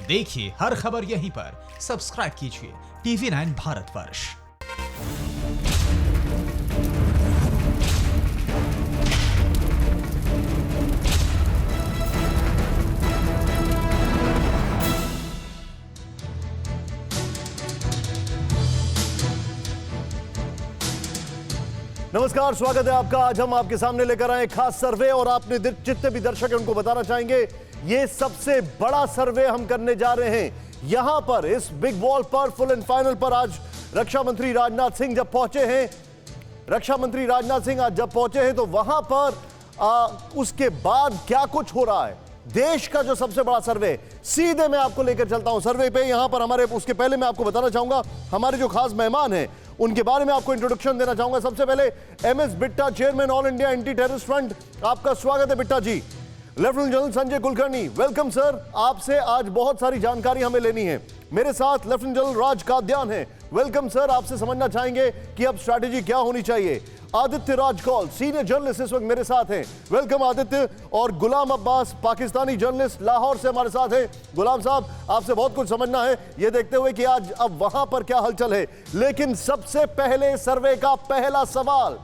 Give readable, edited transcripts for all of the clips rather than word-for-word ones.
देखिए हर खबर यहीं पर, सब्सक्राइब कीजिए TV9 भारतवर्ष। नमस्कार, स्वागत है आपका। आज हम आपके सामने लेकर आए खास सर्वे और आपने जितने भी दर्शक हैं उनको बताना चाहेंगे ये सबसे बड़ा सर्वे हम करने जा रहे हैं। यहां पर इस बिग वॉल पर फुल एंड फाइनल पर आज रक्षा मंत्री राजनाथ सिंह जब पहुंचे हैं, तो वहां पर उसके बाद क्या कुछ हो रहा है, देश का जो सबसे बड़ा सर्वे, सीधे मैं आपको लेकर चलता हूं सर्वे पे। यहां पर हमारे उसके पहले मैं आपको बताना चाहूंगा हमारे जो खास मेहमान हैं उनके बारे में आपको इंट्रोडक्शन देना चाहूंगा। सबसे पहले MS Bitta, chairman All India anti terrorist front, आपका स्वागत है Bitta ji. Lieutenant general Sanjay Kulkarni, welcome sir. आपसे आज बहुत सारी जानकारी हमें लेनी है। मेरे साथ लेफ्टिनेंट जनरल राज काद्यान है, वेलकम सर। आपसे समझना चाहेंगे कि अब स्ट्रैटेजी क्या होनी चाहिए। आदित्य राज कौल, सीनियर जर्नलिस्ट इस वक्त मेरे साथ हैं, वेलकम आदित्य। और गुलाम अब्बास, पाकिस्तानी जर्नलिस्ट, लाहौर से हमारे साथ हैं। गुलाम साहब, आपसे बहुत कुछ समझना है ये देखते हुए कि आज अब वहां पर क्या हलचल है। लेकिन सबसे पहले सर्वे का पहला सवाल,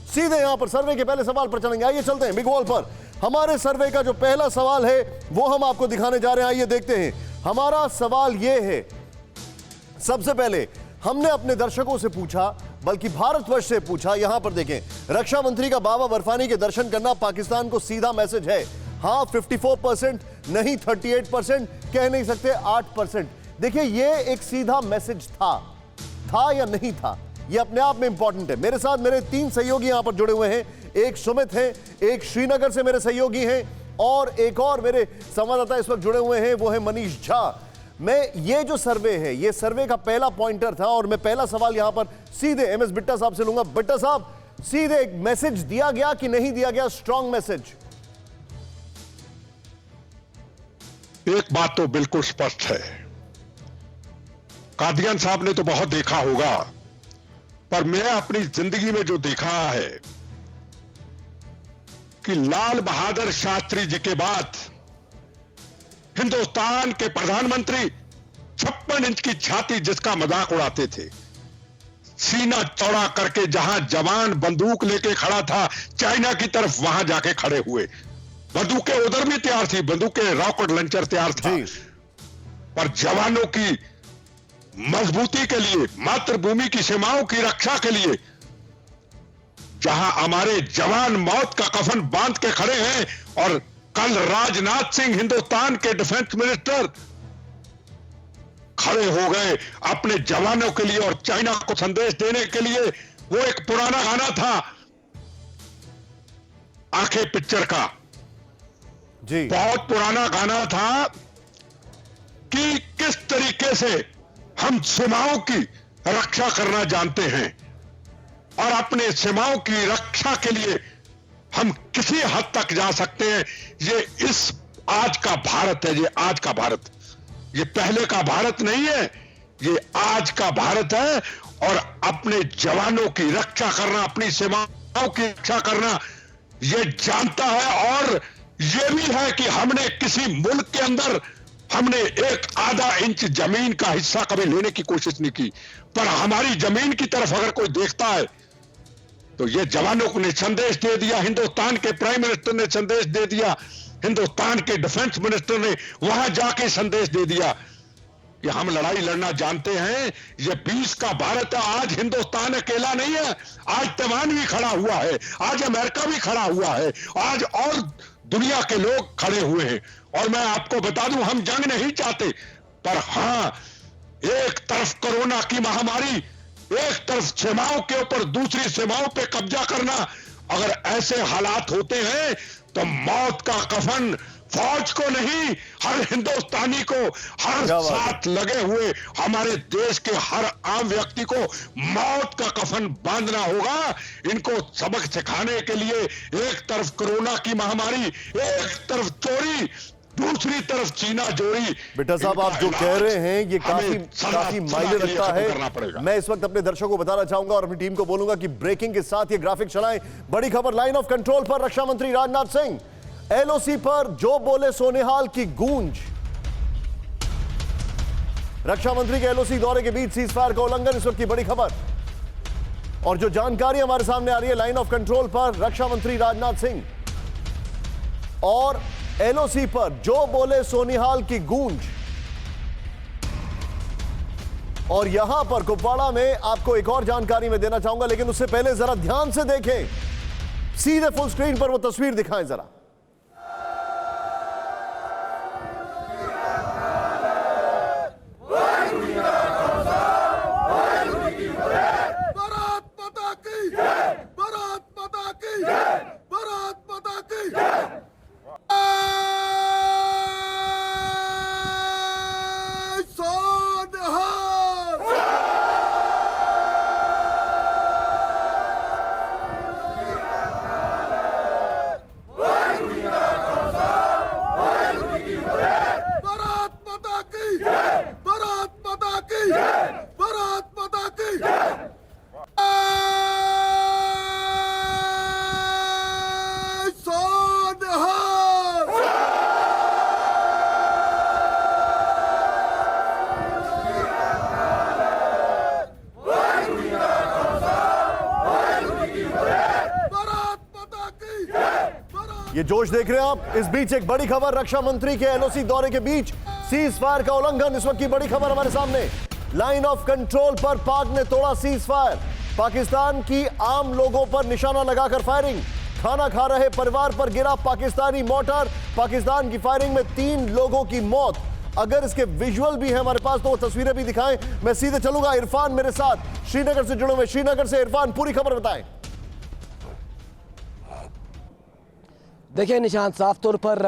सीधे यहां पर सर्वे के पहले सवाल पर चलेंगे। आइए चलते हैं बिग वॉल पर। हमारे सर्वे का जो पहला सवाल है वो हम आपको दिखाने जा रहे हैं, आइए देखते हैं। हमारा सवाल यह है, सबसे पहले हमने अपने दर्शकों से पूछा, बल्कि भारतवर्ष से पूछा। यहां पर देखें, रक्षा मंत्री का बाबा बर्फानी के दर्शन करना पाकिस्तान को सीधा मैसेज है। हां 54%, नहीं 38%, कह नहीं सकते 8%। देखिए ये एक सीधा मैसेज था या नहीं था, ये अपने आप में इंपॉर्टेंट है। मेरे साथ मेरे 3 सहयोगी यहां पर जुड़े हुए हैं। एक सुमित हैं, एक श्रीनगर से मेरे सहयोगी हैं, और एक और मेरे संवाददाता इस वक्त जुड़े हुए हैं, वो है मनीष झा। मैं ये जो सर्वे है, ये सर्वे का पहला पॉइंटर था, और मैं पहला सवाल यहां पर सीधे MS बिट्टा साहब से लूंगा। बिट्टा साहब, सीधे एक मैसेज दिया गया कि नहीं दिया गया, स्ट्रॉन्ग मैसेज? एक बात तो बिल्कुल स्पष्ट है, कादियान साहब ने तो बहुत देखा होगा, पर मैं अपनी जिंदगी में जो देखा है कि लाल बहादुर शास्त्री जी के बाद हिंदुस्तान के प्रधानमंत्री 56 इंच की छाती जिसका मजाक उड़ाते थे, सीना चौड़ा करके जहां जवान बंदूक लेके खड़ा था चाइना की तरफ, वहां जाके खड़े हुए। बंदूकें उधर भी तैयार थी, बंदूकें रॉकेट लॉन्चर तैयार था, पर जवानों की मजबूती के लिए, मातृभूमि की सीमाओं की रक्षा के लिए, जहां हमारे जवान मौत का कफन बांध के खड़े हैं। और कल राजनाथ सिंह, हिंदुस्तान के डिफेंस मिनिस्टर, खड़े हो गए अपने जवानों के लिए और चाइना को संदेश देने के लिए। वो एक पुराना गाना था आंखें पिक्चर का जी, बहुत पुराना गाना था कि किस तरीके से हम सीमाओं की रक्षा करना जानते हैं, और अपने सीमाओं की रक्षा के लिए हम किसी हद तक जा सकते हैं। ये इस आज का भारत है, ये आज का भारत, ये पहले का भारत नहीं है, ये आज का भारत है। और अपने जवानों की रक्षा करना, अपनी सीमाओं की रक्षा करना, ये जानता है। और ये भी है कि हमने किसी मुल्क के अंदर हमने एक आधा इंच जमीन का हिस्सा कभी लेने की कोशिश नहीं की, पर हमारी जमीन की तरफ अगर कोई देखता है तो ये जवानों को ने संदेश दे दिया, हिंदुस्तान के प्राइम मिनिस्टर ने संदेश दे दिया, हिंदुस्तान के डिफेंस मिनिस्टर ने वहां जाके संदेश दे दिया कि हम लड़ाई लड़ना जानते हैं। ये 20 का भारत है। आज हिंदुस्तान अकेला नहीं है, आज ताइवान भी खड़ा हुआ है, आज अमेरिका भी खड़ा हुआ है, आज और दुनिया के लोग खड़े हुए हैं। और मैं आपको बता दूं, हम जंग नहीं चाहते, पर हां, एक तरफ कोरोना की महामारी, एक तरफ सीमाओं के ऊपर दूसरी सीमाओं पे कब्जा करना, अगर ऐसे हालात होते हैं तो मौत का कफन फौज को नहीं, हर हिंदुस्तानी को, हर साथ लगे हुए हमारे देश के हर आम व्यक्ति को मौत का कफन बांधना होगा। इनको सबक सिखाने के लिए एक तरफ कोरोना की महामारी, एक तरफ चोरी, दूसरी तरफ चीना जोड़ी। बिट्टा साहब, आप जो कह रहे हैं ये काफी मायने रखता है। मैं इस वक्त अपने दर्शकों को बताना चाहूंगा और अपनी टीम को बोलूंगा कि ब्रेकिंग के साथ ये ग्राफिक चलाएं। बड़ी खबर, लाइन ऑफ कंट्रोल पर रक्षा मंत्री राजनाथ सिंह, LOC पर जो बोले सोनिहाल की गूंज। रक्षा मंत्री के एलओसी दौरे के बीच सीज फायर का उल्लंघन, इस वक्त की बड़ी खबर। और जो जानकारी हमारे सामने आ रही है लाइन ऑफ कंट्रोल पर रक्षा मंत्री राजनाथ सिंह और एलओसी पर जो बोले सोनिहाल की गूंज। और यहां पर कुपवाड़ा में आपको एक और जानकारी मैं देना चाहूंगा, लेकिन उससे पहले जरा ध्यान से देखें, सीधे फुल स्क्रीन पर वो तस्वीर दिखाएं जरा। ये जोश देख रहे हैं आप। इस बीच एक बड़ी खबर, रक्षा मंत्री के एलओसी दौरे के बीच सीज फायर का उल्लंघन, इस वक्त की बड़ी खबर हमारे सामने। लाइन ऑफ कंट्रोल पर पाक ने तोड़ा सीज फायर, पाकिस्तान की आम लोगों पर निशाना लगाकर फायरिंग, खाना खा रहे परिवार पर गिरा पाकिस्तानी मोर्टार, पाकिस्तान की फायरिंग में 3 लोगों की मौत। अगर इसके विजुअल भी है हमारे पास तो वो तस्वीरें भी दिखाएं। मैं सीधे चलूंगा, इरफान मेरे साथ श्रीनगर से जुड़े हुए। श्रीनगर से इरफान, पूरी खबर बताएं। देखिए निशांत, साफ तौर पर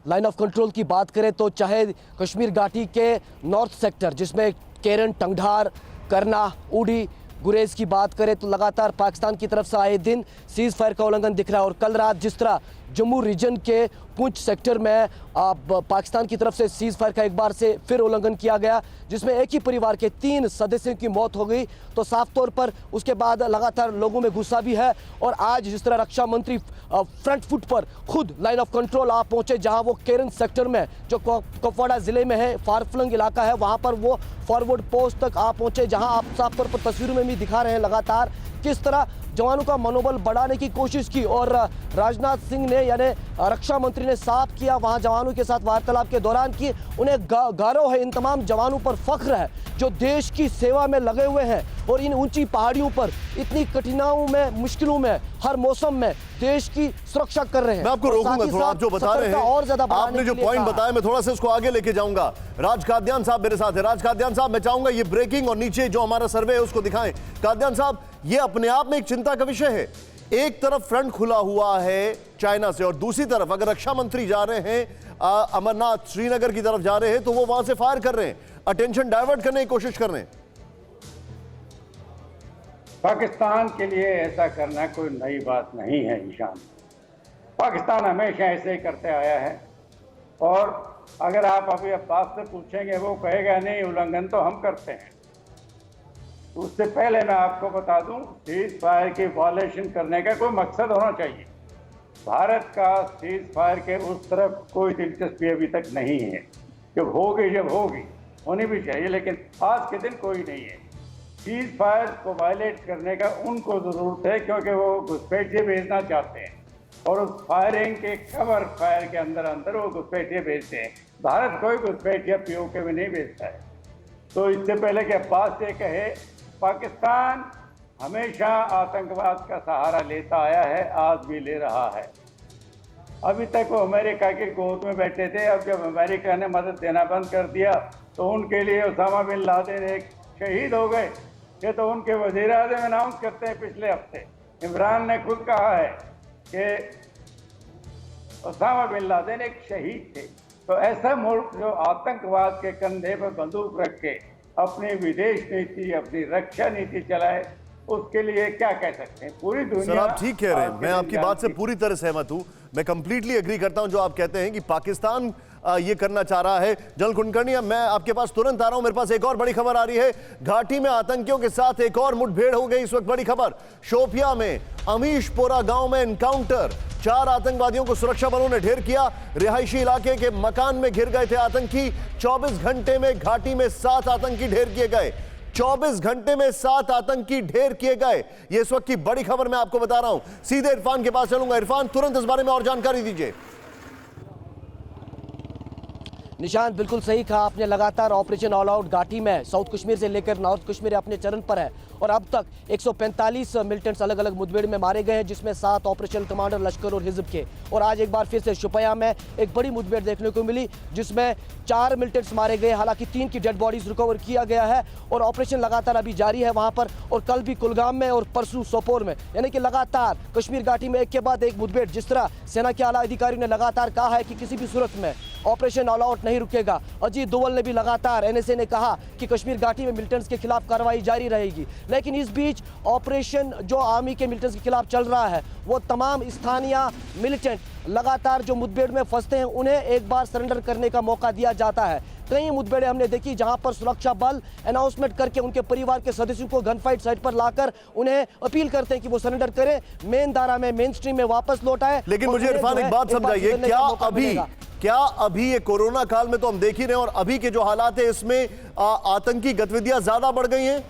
लाइन ऑफ कंट्रोल की बात करें तो चाहे कश्मीर घाटी के नॉर्थ सेक्टर जिसमें केरन, टंगधार, करना, उड़ी, गुरेज की बात करें तो लगातार पाकिस्तान की तरफ से आए दिन सीज फायर का उल्लंघन दिख रहा है। और कल रात जिस तरह जम्मू रीजन के पुंछ सेक्टर में पाकिस्तान की तरफ से सीज फायर का एक बार से फिर उल्लंघन किया गया, जिसमें एक ही परिवार के 3 सदस्यों की मौत हो गई, तो साफ तौर पर उसके बाद लगातार लोगों में गुस्सा भी है। और आज जिस तरह रक्षा मंत्री फ्रंट फुट पर खुद लाइन ऑफ कंट्रोल आप पहुंचे, जहां वो केरन सेक्टर में जो कुपवाड़ा जिले में है, फारफलंग इलाका है, वहां पर वो फॉरवर्ड पोस्ट तक आप पहुंचे, जहां आप साफ तौर पर तस्वीरों में भी दिखा रहे हैं लगातार किस तरह जवानों का मनोबल बढ़ाने की कोशिश की। और राजनाथ सिंह ने यानी रक्षा मंत्री ने साफ किया वहां जवानों के साथ वार्तालाप के दौरान कि उन्हें गौरव है, इन तमाम जवानों पर फख्र है जो देश की सेवा में लगे हुए हैं और इन ऊंची पहाड़ियों पर इतनी कठिनाइयों में, मुश्किलों में, हर मौसम में देश की सुरक्षा कर रहे हैं। मैं आपको रोकूंगा थोड़ा, आप जो बता रहे हैं और ज्यादा आपने जो पॉइंट बताया मैं थोड़ा सा उसको आगे लेके जाऊंगा। राज कादियान साहब मेरे साथ है। राज कादियान साहब, मैं चाहूंगा ये ब्रेकिंग और नीचे जो हमारा सर्वे है उसको दिखाएं। कादियान साहब, ये अपने आप में एक चिंता का विषय है। एक तरफ फ्रंट खुला हुआ है चाइना से और दूसरी तरफ अगर रक्षा मंत्री जा रहे हैं अमरनाथ, श्रीनगर की तरफ जा रहे हैं तो वो वहां से फायर कर रहे हैं, अटेंशन डाइवर्ट करने की कोशिश कर रहे हैं। पाकिस्तान के लिए ऐसा करना कोई नई बात नहीं है ईशान। पाकिस्तान हमेशा ऐसे ही करते आया है और अगर आप अभी अब्बास से पूछेंगे वो कहेगा नहीं, उल्लंघन तो हम करते हैं। उससे पहले मैं आपको बता दूं, सीज फायर की वॉयलेशन करने का कोई मकसद होना चाहिए। भारत का सीज फायर के उस तरफ कोई दिलचस्पी अभी तक नहीं है। जब होगी होनी भी चाहिए, लेकिन आज के दिन कोई नहीं है। सीज फायर को वायलेट करने का उनको ज़रूरत है क्योंकि वो घुसपैठिए भेजना चाहते हैं और उस फायरिंग के कवर फायर के अंदर वो घुसपैठिए भेजते हैं। भारत कोई घुसपैठिया पीओके में नहीं भेजता है। तो इससे पहले कि अब्बास ये कहे, पाकिस्तान हमेशा आतंकवाद का सहारा लेता आया है, आज भी ले रहा है। अभी तक वो अमेरिका की गोद में बैठे थे, अब जब अमेरिका ने मदद देना बंद कर दिया तो उनके लिए उसामा बिन लादेन एक शहीद हो गए। ये तो उनके वज़ीर आज़म अनाउंस करते हैं पिछले हफ्ते। इमरान ने खुद कहा है कि उसामा बिन लादेन एक शहीद थे। तो ऐसा मुल्क जो आतंकवाद के कंधे पर बंदूक रख के अपनी विदेश नीति, अपनी रक्षा नीति चलाए, उसके लिए क्या कह सकते हैं? पूरी दुनिया सर आप ठीक कह रहे हैं, आपके मैं आपकी बात से जानती- पूरी तरह सहमत हूं। मैं कंप्लीटली एग्री करता हूं जो आप कहते हैं कि पाकिस्तान ये करना चाह रहा है। जनरल कुलकर्णी, अब मैं आपके पास तुरंत आ रहा हूं, मेरे पास एक और बड़ी खबर आ रही है। घाटी में आतंकियों के साथ एक और मुठभेड़ हो गई। इस वक्त बड़ी खबर, शोपिया में अमीशपोरा गांव में एनकाउंटर, 4 आतंकवादियों को सुरक्षा बलों ने ढेर किया। रिहायशी इलाके के मकान में घिर गए थे आतंकी। 24 घंटे में घाटी में 7 आतंकी ढेर किए गए। 24 घंटे में 7 आतंकी ढेर किए गए। ये इस वक्त की बड़ी खबर मैं आपको बता रहा हूं। सीधे इरफान के पास चलूंगा। इरफान, तुरंत इस बारे में और जानकारी दीजिए। निशांत, बिल्कुल सही कहा आपने। लगातार ऑपरेशन ऑल आउट घाटी में साउथ कश्मीर से लेकर नॉर्थ कश्मीर अपने चरण पर है और अब तक 145 मिलिटेंट्स अलग अलग मुठभेड़ में मारे गए हैं, जिसमें 7 ऑपरेशन कमांडर लश्कर और हिजब के। और आज एक बार फिर से शोपियां में एक बड़ी मुठभेड़ देखने को मिली, जिसमें 4 मिलिटेंट्स मारे गए। हालांकि 3 की डेड बॉडीज रिकवर किया गया है और ऑपरेशन लगातार अभी जारी है वहां पर। और कल भी कुलगाम में और परसों सोपोर में, यानी कि लगातार कश्मीर घाटी में एक के बाद एक मुठभेड़। जिस तरह सेना के आला अधिकारियों ने लगातार कहा है कि किसी भी सूरत में ऑपरेशन ऑल आउट नहीं रुकेगा। अजीत दोवल ने भी लगातार, एनएसए ने कहा कि कश्मीर घाटी में मिलिटेंट्स के खिलाफ कार्रवाई जारी रहेगी। लेकिन इस बीच ऑपरेशन जो आर्मी के मिलिटेंट्स के खिलाफ चल रहा है, वो तमाम स्थानीय मिलिटेंट लगातार जो मुठभेड़ में फंसते हैं उन्हें एक बार सरेंडर करने का मौका दिया जाता है। कई मुठभेड़ें हमने देखी जहां पर सुरक्षा बल अनाउंसमेंट करके उनके परिवार के सदस्यों को गन फाइट साइट पर लाकर उन्हें अपील करते हैं कि वो सरेंडर करें, मेन धारा में, मेन स्ट्रीम में वापस लौट आए। लेकिन और मुझे उन्हें इरफान जो एक है, बात समझाइए, सुधरने का मौका मिलेगा। क्या अभी ये कोरोना काल में तो हम देख ही रहे हैं और अभी के जो हालात है इसमें आतंकी गतिविधियां ज्यादा बढ़ गई हैं?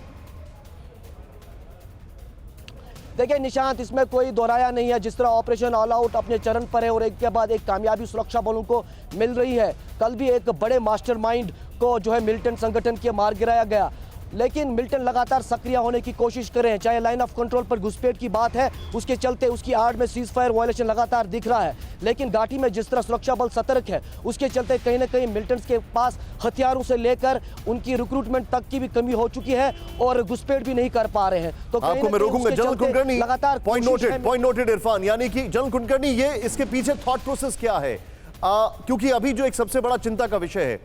देखिए निशांत, इसमें कोई दोहराया नहीं है। जिस तरह ऑपरेशन ऑल आउट अपने चरण पर है और एक के बाद एक कामयाबी सुरक्षा बलों को मिल रही है। कल भी एक बड़े मास्टरमाइंड को जो है मिलिटेंट संगठन के मार गिराया गया, लेकिन मिलिटेंट लगातार सक्रिय होने की कोशिश कर रहे हैं। चाहे लाइन ऑफ कंट्रोल पर घुसपैठ की बात है, उसके चलते उसकी आड़ में सीज फायर वायलेशन लगातार दिख रहा है। लेकिन घाटी में जिस तरह सुरक्षा बल सतर्क है, उसके चलते कहीं ना कहीं मिलिटेंट्स के पास हथियारों से लेकर उनकी रिक्रूटमेंट तक की भी कमी हो चुकी है और घुसपैठ भी नहीं कर पा रहे हैं। तो आपको मैं रोकूंगा जनरल कुलकर्णी, लगातार पॉइंट नोटेड इरफान। यानी कि जनरल कुलकर्णी, ये इसके पीछे थॉट प्रोसेस क्या है? क्योंकि अभी जो एक सबसे बड़ा चिंता का विषय है,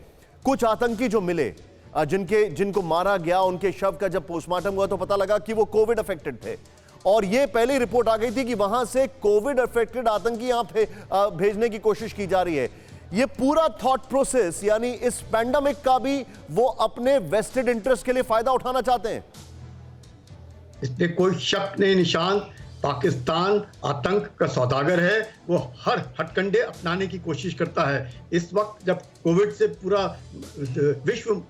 कुछ आतंकी जो मिले, जिनको मारा गया, उनके शव का जब पोस्टमार्टम हुआ तो पता लगा कि वो कोविड अफेक्टेड थे। और ये पहली रिपोर्ट आ गई थी कि वहां से कोविड अफेक्टेड आतंकी यहां पे भेजने की कोशिश की जा रही है। ये पूरा थॉट प्रोसेस, यानी इस पैंडेमिक का भी वो अपने वेस्टेड इंटरेस्ट के लिए फायदा उठाना चाहते हैं। इसमें कोई शक नहीं निशांत, पाकिस्तान आतंक का सौदागर है। वो हर हथकंडे अपनाने की कोशिश करता है। इस वक्त जब कोविड से पूरा विश्व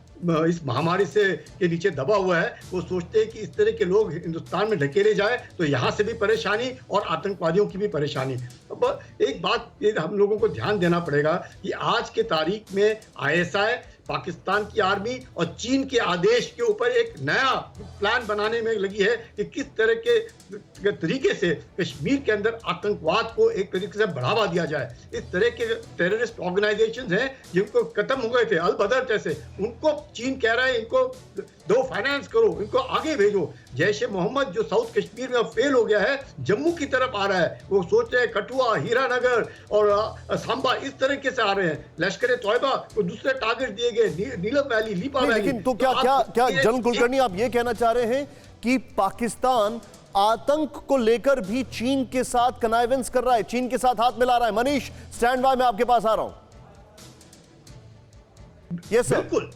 इस महामारी से के नीचे दबा हुआ है, वो सोचते हैं कि इस तरह के लोग हिंदुस्तान में ढकेले जाए तो यहाँ से भी परेशानी और आतंकवादियों की भी परेशानी। अब एक बात ये हम लोगों को ध्यान देना पड़ेगा कि आज के तारीख में आईएसआई, पाकिस्तान की आर्मी और चीन के आदेश के ऊपर एक नया प्लान बनाने में लगी है कि किस तरह के तरीके से कश्मीर के अंदर आतंकवाद को एक तरीके से बढ़ावा दिया जाए। इस तरह के टेररिस्ट ऑर्गेनाइजेशंस हैं जिनको खत्म हो गए थे, अल बदर जैसे, उनको चीन कह रहा है इनको दो फाइनेंस करो, इनको आगे भेजो। जैश ए मोहम्मद जो साउथ कश्मीर में अब फेल हो गया है, जम्मू की तरफ आ रहा है। वो सोच रहे हैं कठुआ, हीरानगर और सांबा इस तरीके से आ रहे हैं। लश्कर ए तौयबा को दूसरे टारगेट दिए गए, नीलम वैली, लीपा वैली। लेकिन तो क्या जनरल कुलकर्णी आप ये कहना चाह रहे हैं कि पाकिस्तान आतंक को लेकर भी चीन के साथ कनाइवेंस कर रहा है, चीन के साथ हाथ मिला रहा है? मनीष, स्टैंड बाय, मैं आपके पास आ रहा हूं। Yes sir. बिल्कुल,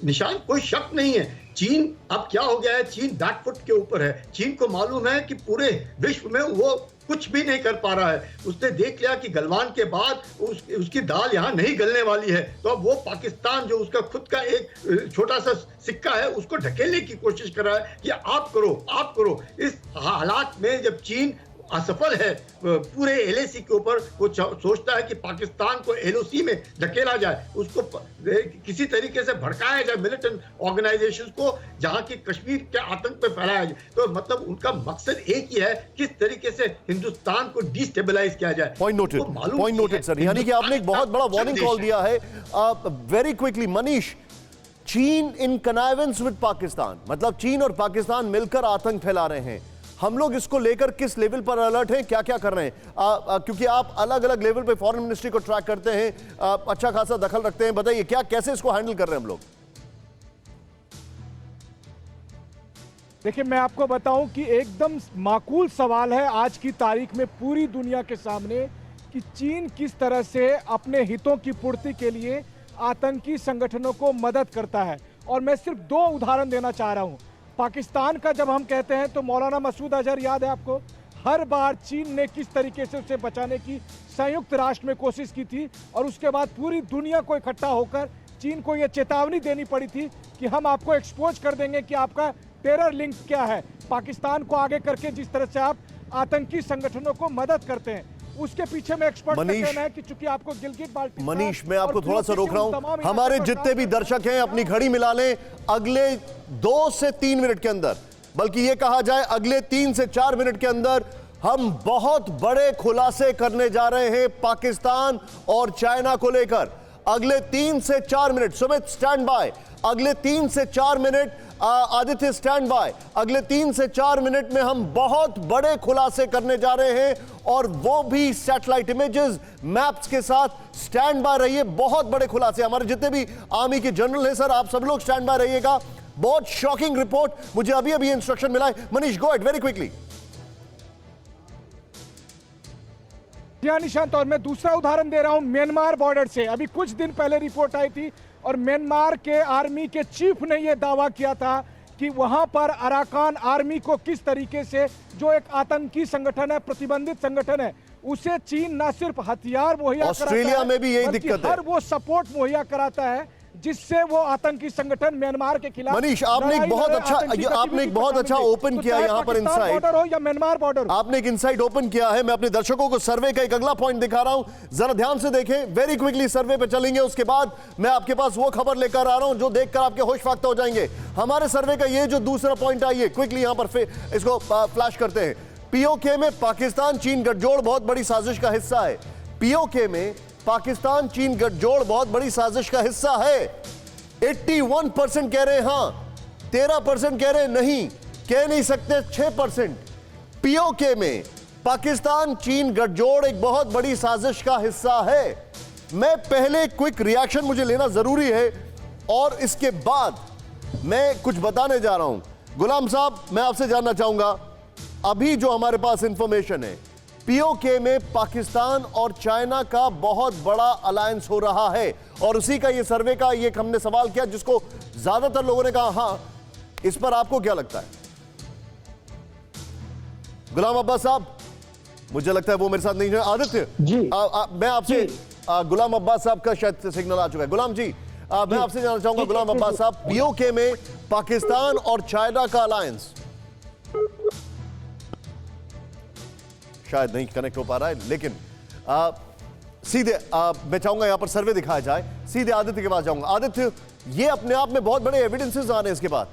निशान कोई शक नहीं है। चीन अब क्या हो गया है, चीन बैकफुट के ऊपर है। चीन को मालूम है कि पूरे विश्व में वो कुछ भी नहीं कर पा रहा है। उसने देख लिया कि गलवान के बाद उसकी दाल यहाँ नहीं गलने वाली है, तो अब वो पाकिस्तान जो उसका खुद का एक छोटा सा सिक्का है उसको ढकेलने की कोशिश कर रहा है कि आप करो। इस हालात में जब चीन असफल है पूरे एलएसी के ऊपर, वो सोचता है कि पाकिस्तान को एलओसी में धकेला जाए, उसको किसी तरीके से भड़काया जाए मिलिटेंट ऑर्गेनाइजेशंस को, जहां की कश्मीर के आतंक पे फैलाया जाए। तो मतलब उनका मकसद एक ही है, किस तरीके से हिंदुस्तान को डिस्टेबलाइज किया जाए। Point noted sir. यानी कि आपने एक बहुत बड़ा वार्निंग कॉल दिया है। वेरी क्विकली मनीष, चीन इन कनाइवेंस विद पाकिस्तान, मतलब चीन और पाकिस्तान मिलकर आतंक फैला रहे हैं। हम लोग इसको लेकर किस लेवल पर अलर्ट हैं, क्या क्या कर रहे हैं? क्योंकि आप अलग अलग लेवल पे फॉरेन मिनिस्ट्री को ट्रैक करते हैं, अच्छा खासा दखल रखते हैं, बताइए कैसे इसको हैंडल कर रहे हैं हम लोग? देखिए, मैं आपको बताऊं कि एकदम माकूल सवाल है आज की तारीख में पूरी दुनिया के सामने कि चीन किस तरह से अपने हितों की पूर्ति के लिए आतंकी संगठनों को मदद करता है। और मैं सिर्फ 2 उदाहरण देना चाह रहा हूं। पाकिस्तान का जब हम कहते हैं तो मौलाना मसूद अजहर याद है आपको, हर बार चीन ने किस तरीके से उसे बचाने की संयुक्त राष्ट्र में कोशिश की थी और उसके बाद पूरी दुनिया को इकट्ठा होकर चीन को यह चेतावनी देनी पड़ी थी कि हम आपको एक्सपोज कर देंगे कि आपका टेरर लिंक क्या है, पाकिस्तान को आगे करके जिस तरह से आप आतंकी संगठनों को मदद करते हैं। उसके पीछे में एक्सपर्ट का कहना है कि चूंकि आपको गिलगित बाल्टिस्तान, मनीष, मैं आपको थोड़ा सा रोक रहा हूं। हमारे जितने भी दर्शक हैं अपनी घड़ी मिला लें, अगले 2 से 3 मिनट के अंदर, बल्कि यह कहा जाए अगले 3 से 4 मिनट के अंदर हम बहुत बड़े खुलासे करने जा रहे हैं पाकिस्तान और चाइना को लेकर। अगले 3 से 4 मिनट, सुमित स्टैंड बाय, अगले 3 से 4 मिनट, आदित्य स्टैंड बाय, अगले 3 से 4 मिनट में हम बहुत बड़े खुलासे करने जा रहे हैं और वो भी सैटेलाइट इमेजेस, मैप्स के साथ। स्टैंड बाय रहिए, बहुत बड़े खुलासे। हमारे जितने भी आर्मी के जनरल हैं सर, आप सब लोग स्टैंड बाय रहिएगा। बहुत शॉकिंग रिपोर्ट, मुझे अभी अभी इंस्ट्रक्शन मिला है। Manish, go ahead very quickly. Nishant, और मैं दूसरा उदाहरण दे रहा हूं म्यांमार बॉर्डर से। अभी कुछ दिन पहले रिपोर्ट आई थी और म्यांमार के आर्मी के चीफ ने यह दावा किया था कि वहां पर अराकान आर्मी को किस तरीके से, जो एक आतंकी संगठन है, प्रतिबंधित संगठन है, उसे चीन न सिर्फ हथियार मुहैया कराता है, ऑस्ट्रेलिया में भी यही दिक्कत है, हर वो सपोर्ट मुहैया कराता है जिससे वो आतंकी संगठन म्यांमार के खिलाफ। मनीष, आपने एक बहुत अच्छा ओपन किया यहां पर इनसाइड, बॉर्डर हो या म्यांमार बॉर्डर, आपने एक इनसाइड ओपन किया है। मैं अपने दर्शकों को सर्वे का एक अगला पॉइंट दिखा रहा हूं, जरा ध्यान से देखें। वेरी क्विकली सर्वे पे चलेंगे, उसके बाद मैं आपके पास वो खबर लेकर आ रहा हूं जो देखकर आपके होश फाख्ता हो जाएंगे। हमारे सर्वे का ये जो दूसरा पॉइंट आई है, क्विकली यहां पर इसको फ्लैश करते हैं। पीओके में पाकिस्तान चीन गठजोड़ बहुत बड़ी साजिश का हिस्सा है। पीओके में पाकिस्तान चीन गठजोड़ बहुत बड़ी साजिश का हिस्सा है। 81% कह रहे हैं हां, 13% कह रहे हैं नहीं, कह नहीं सकते 6%। पीओके में पाकिस्तान चीन गठजोड़ एक बहुत बड़ी साजिश का हिस्सा है। मैं पहले क्विक रिएक्शन मुझे लेना जरूरी है और इसके बाद मैं कुछ बताने जा रहा हूं। गुलाम साहब, मैं आपसे जानना चाहूंगा, अभी जो हमारे पास इंफॉर्मेशन है, पीओके में पाकिस्तान और चाइना का बहुत बड़ा अलायंस हो रहा है और उसी का ये सर्वे का ये हमने सवाल किया जिसको ज्यादातर लोगों ने कहा हां। इस पर आपको क्या लगता है? गुलाम अब्बास साहब, मुझे लगता है वो मेरे साथ नहीं है। आदित्य जी, मैं आपसे, गुलाम अब्बास साहब का शायद सिग्नल आ चुका है। गुलाम जी, मैं आपसे जानना चाहूंगा, गुलाम अब्बास साहब, पीओके में पाकिस्तान और चाइना का अलायंस शायद नहीं कनेक्ट हो पा रहा है, लेकिन सीधे मैं चाहूंगा यहां पर सर्वे दिखाया जाए। सीधे आदित्य के पास जाऊंगा। आदित्य, ये अपने आप में बहुत बड़े एविडेंसेस आ रहे हैं इसके बाद।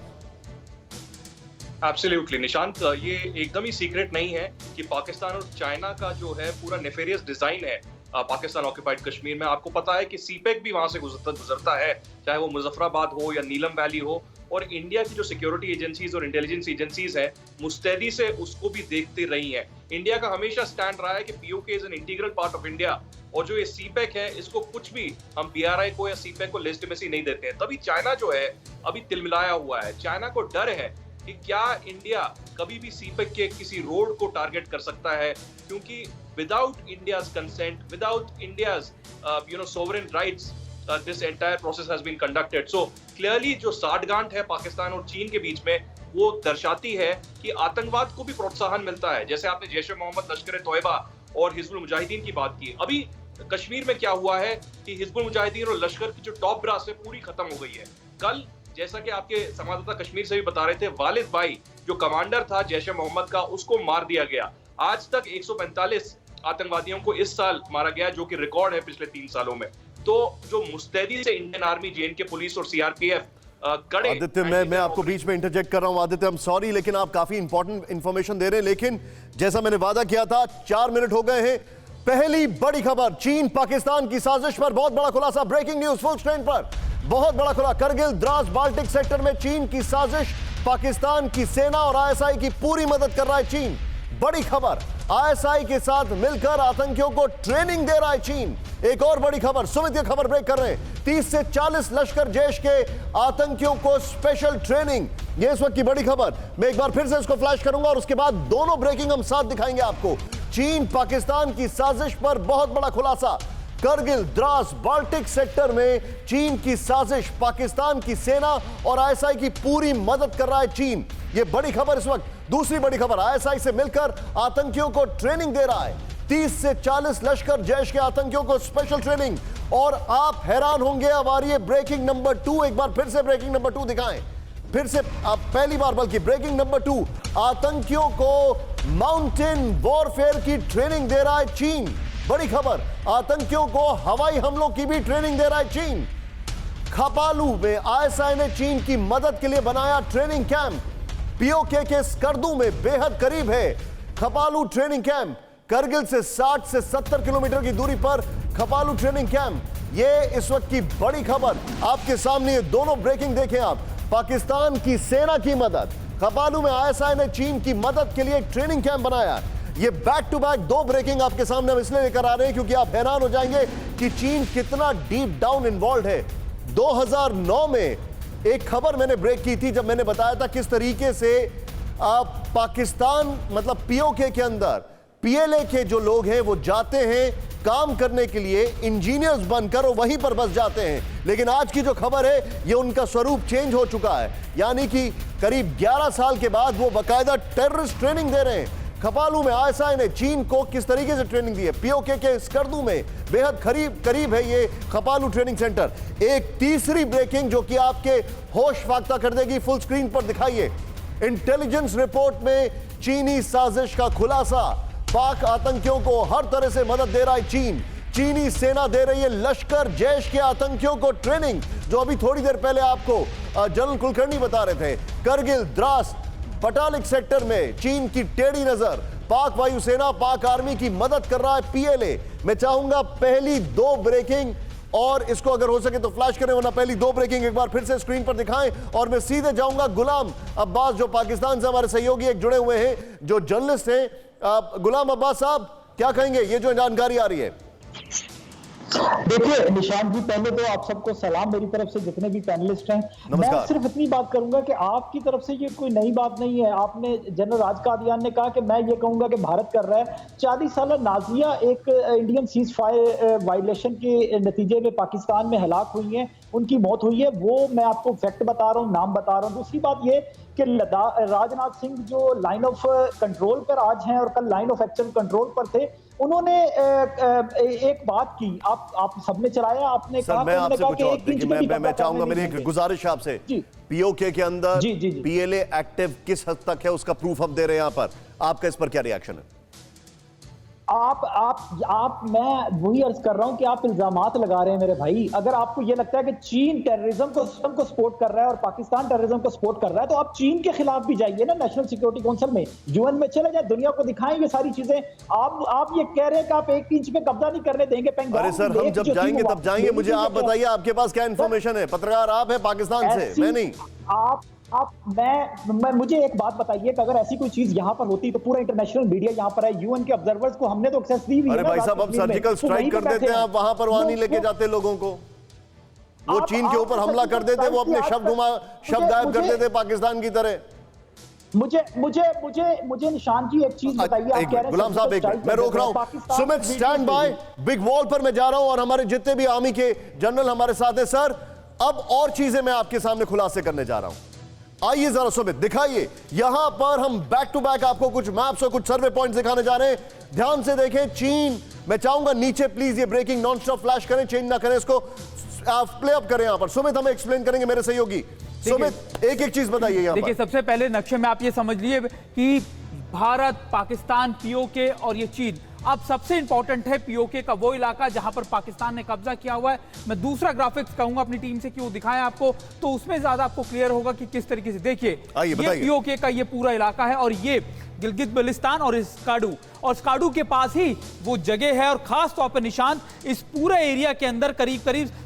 एब्सोल्युटली निशांत, ये एकदम ही सीक्रेट नहीं है कि पाकिस्तान और चाइना का जो है पूरा नेफेरियस डिजाइन है पाकिस्तान ऑक्युपाइड कश्मीर में। आपको पता है कि सीपेक भी वहां से गुजरता है, चाहे वो मुजफ्फराबाद हो या नीलम वैली हो, और इंडिया की जो सिक्योरिटी एजेंसीज और इंटेलिजेंस एजेंसीज हैं मुस्तैदी से उसको भी देखती रही हैं। इंडिया का हमेशा स्टैंड रहा है कि PoK is an integral part of India, और जो ये सीपेक है इसको कुछ भी हम बीआरआई को या सीपेक को लेजिटिमेसी नहीं देते हैं। तभी चाइना जो है अभी तिलमिलाया हुआ है। चाइना को डर है कि क्या इंडिया कभी भी सीपेक के किसी रोड को टारगेट कर सकता है, क्योंकि without India's consent, without India's sovereign rights, this entire process has been conducted. So clearly जो साठगांठ है पाकिस्तान और चीन के बीच में, वो दर्शाती है कि आतंकवाद को भी प्रोत्साहन मिलता है। जैसे आपने जैश ए मोहम्मद, लश्कर तोयबा और हिजबुल मुजाहिदीन की बात की। अभी कश्मीर में क्या हुआ है कि हिजबुल मुजाहिदीन और लश्कर की जो टॉप ब्रास है पूरी खत्म हो गई है। कल जैसा कि आपके संवाददाता कश्मीर से भी बता रहे थे, वालिद भाई जो कमांडर था जैश ए मोहम्मद का, उसको मार दिया गया। आज तक 145 आतंकवादियों को इस साल मारा गया, जो कि रिकॉर्ड है पिछले 3 सालों में। तो जो मुस्तैदी से इंडियन आर्मी, जेएनके पुलिस और सीआरपीएफ कड़े। आदित्य, मैं आपको बीच में इंटरजेक्ट कर रहा हूं। आदित्य, आई एम सॉरी, लेकिन आप काफी इंपॉर्टेंट इंफॉर्मेशन दे रहे हैं। लेकिन जैसा मैंने वादा किया था, 4 मिनट हो गए हैं। पहली बड़ी खबर, चीन पाकिस्तान की साजिश पर बहुत बड़ा खुलासा। ब्रेकिंग न्यूज फुल स्क्रीन पर, बहुत बड़ा खुला। करगिल द्रास बाल्टिक सेक्टर में चीन की साजिश, पाकिस्तान की सेना और आईएसआई की पूरी मदद कर रहा है चीन। बड़ी खबर, आईएसआई के साथ मिलकर आतंकियों को ट्रेनिंग दे रहा है चीन। एक और बड़ी खबर, सुमित ये खबर ब्रेक कर रहे हैं। 30 से 40 लश्कर जैश के आतंकियों को स्पेशल ट्रेनिंग, ये इस वक्त की बड़ी खबर। मैं एक बार फिर से इसको फ्लैश करूंगा और उसके बाद दोनों ब्रेकिंग हम साथ दिखाएंगे आपको। चीन पाकिस्तान की साजिश पर बहुत बड़ा खुलासा। करगिल, द्रास, बाल्टिक सेक्टर में चीन की साजिश, पाकिस्तान की सेना और आईएसआई की पूरी मदद कर रहा है चीन। यह बड़ी खबर इस वक्त। दूसरी बड़ी खबर, आईएसआई से मिलकर आतंकियों को ट्रेनिंग दे रहा है। 30 से 40 लश्कर जैश के आतंकियों को स्पेशल ट्रेनिंग। और आप हैरान होंगे, अब आ रही है ब्रेकिंग नंबर 2। एक बार फिर से ब्रेकिंग नंबर 2 दिखाएं, फिर से आप पहली बार बल्कि ब्रेकिंग नंबर 2। आतंकियों को माउंटेन वॉरफेयर की ट्रेनिंग दे रहा है चीन। बड़ी खबर, आतंकियों को हवाई हमलों की भी ट्रेनिंग दे रहा है चीन। खपालू में आईएसआई ने चीन की मदद के लिए बनाया ट्रेनिंग कैंप। पीओके के स्कर्दू में बेहद करीब है खपालू ट्रेनिंग कैंप। करगिल से 60 से 70 किलोमीटर की दूरी पर खपालू ट्रेनिंग कैंप। यह इस वक्त की बड़ी खबर आपके सामने। ये दोनों ब्रेकिंग देखें आप। पाकिस्तान की सेना की मदद, खपालू में आईएसआई ने चीन की मदद के लिए एक ट्रेनिंग कैंप बनाया। ये बैक टू बैक दो ब्रेकिंग आपके सामने हम इसलिए लेकर आ रहे हैं क्योंकि आप हैरान हो जाएंगे कि चीन कितना डीप डाउन इन्वॉल्व है। 2009 में एक खबर मैंने ब्रेक की थी जब मैंने बताया था किस तरीके से पाकिस्तान मतलब पीओके के अंदर पीएलए के जो लोग हैं वो जाते हैं काम करने के लिए इंजीनियर्स बनकर और वहीं पर बस जाते हैं। लेकिन आज की जो खबर है ये उनका स्वरूप चेंज हो चुका है, यानी कि करीब 11 साल के बाद वो बाकायदा टेररिस्ट ट्रेनिंग दे रहे हैं। खपालू में आईएसआई ने चीन को किस तरीके से ट्रेनिंग दी है। पीओके के स्कर्दू में बेहद करीब है ये खपालू ट्रेनिंग सेंटर। एक तीसरी ब्रेकिंग जो कि आपके होश फाख्ता कर देगी, फुल स्क्रीन पर दिखाइए। इंटेलिजेंस रिपोर्ट में चीनी साजिश का खुलासा। पाक आतंकियों को हर तरह से मदद दे रहा है चीन। चीनी सेना दे रही है लश्कर जैश के आतंकियों को ट्रेनिंग, जो अभी थोड़ी देर पहले आपको जनरल कुलकर्णी बता रहे थे। करगिल, द्रास, बटालिक सेक्टर में चीन की टेढ़ी नजर। पाक वायुसेना, पाक आर्मी की मदद कर रहा है पीएलए। मैं चाहूंगा पहली दो ब्रेकिंग, और इसको अगर हो सके तो फ्लैश करें, वरना पहली दो ब्रेकिंग एक बार फिर से स्क्रीन पर दिखाएं। और मैं सीधे जाऊंगा गुलाम अब्बास, जो पाकिस्तान से हमारे सहयोगी एक जुड़े हुए हैं, जो जर्नलिस्ट हैं। गुलाम अब्बास साहब, क्या कहेंगे ये जो जानकारी आ रही है? देखिए निशांत जी, पहले तो आप सबको सलाम मेरी तरफ से, जितने भी पैनलिस्ट हैं। मैं सिर्फ इतनी बात करूंगा कि आपकी तरफ से ये कोई नई बात नहीं है। आपने जनरल राज कादियान ने कहा कि मैं ये कहूंगा कि भारत कर रहा है। 40 साल नाजिया एक इंडियन सीज फायर वायलेशन के नतीजे में पाकिस्तान में हलाक हुई हैं, उनकी मौत हुई है। वो मैं आपको फैक्ट बता रहा हूँ, नाम बता रहा हूँ। दूसरी बात ये कि राजनाथ सिंह जो लाइन ऑफ कंट्रोल पर आज हैं और कल लाइन ऑफ एक्शन कंट्रोल पर थे, उन्होंने एक बात की, आप सबने चलाया, आपने कहा, मैं आपसे कुछ और देखिए, मैं चाहूंगा, मेरी एक गुजारिश आपसे, पीओके के अंदर पीएलए एक्टिव किस हद तक है उसका प्रूफ हम दे रहे हैं यहाँ पर। आपका इस पर क्या रिएक्शन है? मैं वही अर्ज कर रहा हूं कि आप इल्जामात लगा रहे हैं मेरे भाई। अगर आपको यह लगता है कि चीन टेररिज्म को सपोर्ट कर रहा है और पाकिस्तान टेररिज्म को सपोर्ट कर रहा है, तो आप चीन के खिलाफ भी जाइए ना, नेशनल सिक्योरिटी काउंसिल में, यूएन में चले जाए, दुनिया को दिखाएं ये सारी चीजें। आप ये कह रहे हैं कि आप एक इंच पे कब्जा नहीं करने देंगे पेंगोंग। अरे सर, हम जब जाएंगे तब जाएंगे। मुझे आप बताइए, आपके पास क्या इंफॉर्मेशन है? पत्रकार आप है पाकिस्तान से, मैं नहीं। मुझे एक बात बताइए कि अगर ऐसी कोई चीज यहाँ पर होती तो पूरा इंटरनेशनल मीडिया यहाँ पर है, यूएन के ऑब्जर्वर्स को हमने तो एक्सेस दी हुई है। अरे भाई साहब, हम सर्जिकल स्ट्राइक कर देते हैं, आप वहां पर नहीं लेके जाते लोगों को। वो चीन के ऊपर हमला कर देते, वो अपने शब्द गायब कर देते पाकिस्तान की तरह। मुझे निशान जी एक चीज बताइए। आप कह रहे हैं गुलाम साहब, एक मिनट, मैं रोक रहा हूं। Sumit, stand by. Big wall पर मैं जा रहा हूं और हमारे जितने भी आर्मी के जनरल हमारे साथ हैं। सर, अब और चीजें मैं आपके सामने खुलासे करने जा रहा हूं। आइए जरा सुमित दिखाइए। यहां पर हम बैक टू बैक आपको कुछ मैप्स और कुछ सर्वे पॉइंट्स दिखाने जा रहे हैं। ध्यान से देखें। चीन, मैं चाहूंगा नीचे प्लीज ये ब्रेकिंग नॉन स्टॉप फ्लैश करें, चेंज ना करें, इसको प्ले अप करें यहां पर। सुमित हमें एक्सप्लेन करेंगे, मेरे सहयोगी। सुमित, एक एक चीज बताइए यहां पर। देखिए, सबसे पहले नक्शे में आप ये समझ लिए कि भारत, पाकिस्तान, पीओके और ये चीन। अब सबसे इंपॉर्टेंट है पीओके का वो इलाका जहां पर पाकिस्तान ने कब्जा किया हुआ है। मैं दूसरा ग्राफिक्स कहूंगा अपनी टीम से कि वो दिखाएं आपको, तो उसमें ज्यादा आपको क्लियर होगा कि किस तरीके से। देखिए, ये पीओके का ये पूरा इलाका है और ये गिलगित बल्तिस्तान और स्कार्डू के पास ही वो जगह है। और खास तौर पर निशान, इस पूरे एरिया के अंदर करीब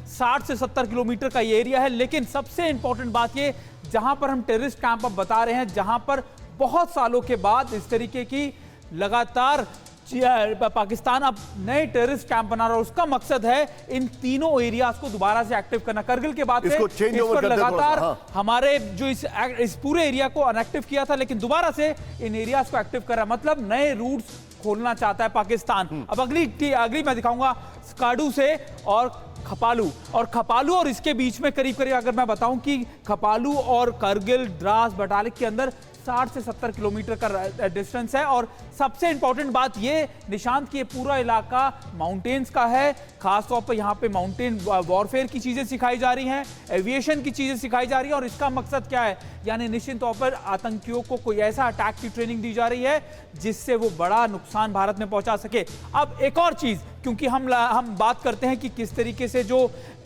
60 से 70 किलोमीटर का ये एरिया है। लेकिन सबसे इंपॉर्टेंट बात ये, जहां पर हम टेररिस्ट कैंप अब बता रहे हैं, जहां पर बहुत सालों के बाद इस तरीके की लगातार पाकिस्तान अब नए टेररिस्ट कैंप बना रहा है। उसका मकसद है इन तीनों एरियाज को दोबारा से एक्टिव करना। करगिल के बाद से इस पर लगातार हमारे जो इस पूरे एरिया को अनएक्टिव किया था, लेकिन दोबारा से इन एरियाज को एक्टिव कर रहा है, मतलब नए रूट्स खोलना चाहता है पाकिस्तान। अब अगली मैं दिखाऊंगा स्कार्डू से और खपालू और इसके बीच में करीब अगर मैं बताऊं कि खपालू और करगिल द्रास बटालिक के अंदर 60 से 70 किलोमीटर का डिस्टेंस है। और सबसे इंपॉर्टेंट बात ये निशांत कि ये पूरा इलाका माउंटेन्स का है, खासतौर पर यहाँ पे माउंटेन वॉरफेयर की चीजें सिखाई जा रही हैं, एविएशन की चीजें सिखाई जा रही हैं। और इसका मकसद क्या है, यानी निश्चित तौर पर आतंकियों को कोई ऐसा अटैक की ट्रेनिंग दी जा रही है जिससे वो बड़ा नुकसान भारत में पहुंचा सके। अब एक और चीज, क्योंकि हम बात करते हैं कि किस तरीके से जो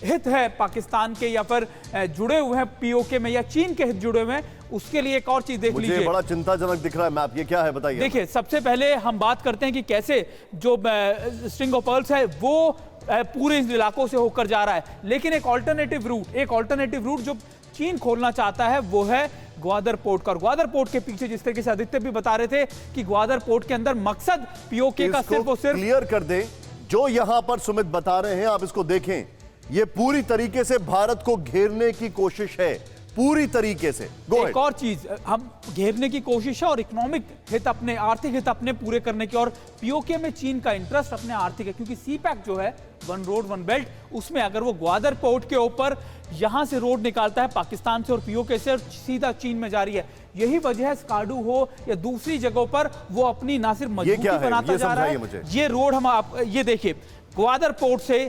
हित है पाकिस्तान के या फिर जुड़े हुए हैं पीओके में या चीन के हित जुड़े हुए हैं, उसके लिए एक और चीज देख लीजिए। बड़ा चिंताजनक दिख रहा है मैप, ये क्या है बताइए। देखिए, सबसे पहले हम बात करते हैं कि कैसे जो स्ट्रिंग ऑफ पर्ल्स है वो पूरे इलाकों से होकर जा रहा है, लेकिन एक ऑल्टरनेटिव रूट जो चीन खोलना चाहता है वो है ग्वादर पोर्ट का। और ग्वादर पोर्ट के पीछे जिस तरीके से आदित्य भी बता रहे थे कि ग्वादर पोर्ट के अंदर मकसद पीओके का सिर्फ और सिर्फ क्लियर कर दें। जो यहां पर सुमित बता रहे हैं, आप इसको देखें, ये पूरी तरीके से भारत को घेरने की कोशिश है, पूरी तरीके से। एक और चीज, हम घेरने की कोशिश है और इकोनॉमिक हित अपने, आर्थिक हित अपने पूरे करने की। और पीओके में चीन का इंटरेस्ट अपने आर्थिक है, क्योंकि सीपैक जो है वन रोड वन बेल्ट, उसमें अगर वो ग्वादर पोर्ट के ऊपर यहां से रोड निकालता है पाकिस्तान से और पीओके से सीधा चीन में जा रही है, यही वजह है स्कार्डू हो या दूसरी जगहों पर वो अपनी ना सिर्फ मजबूती बनाता जा रहा है। ये रोड हम ये देखिए, ग्वादर पोर्ट से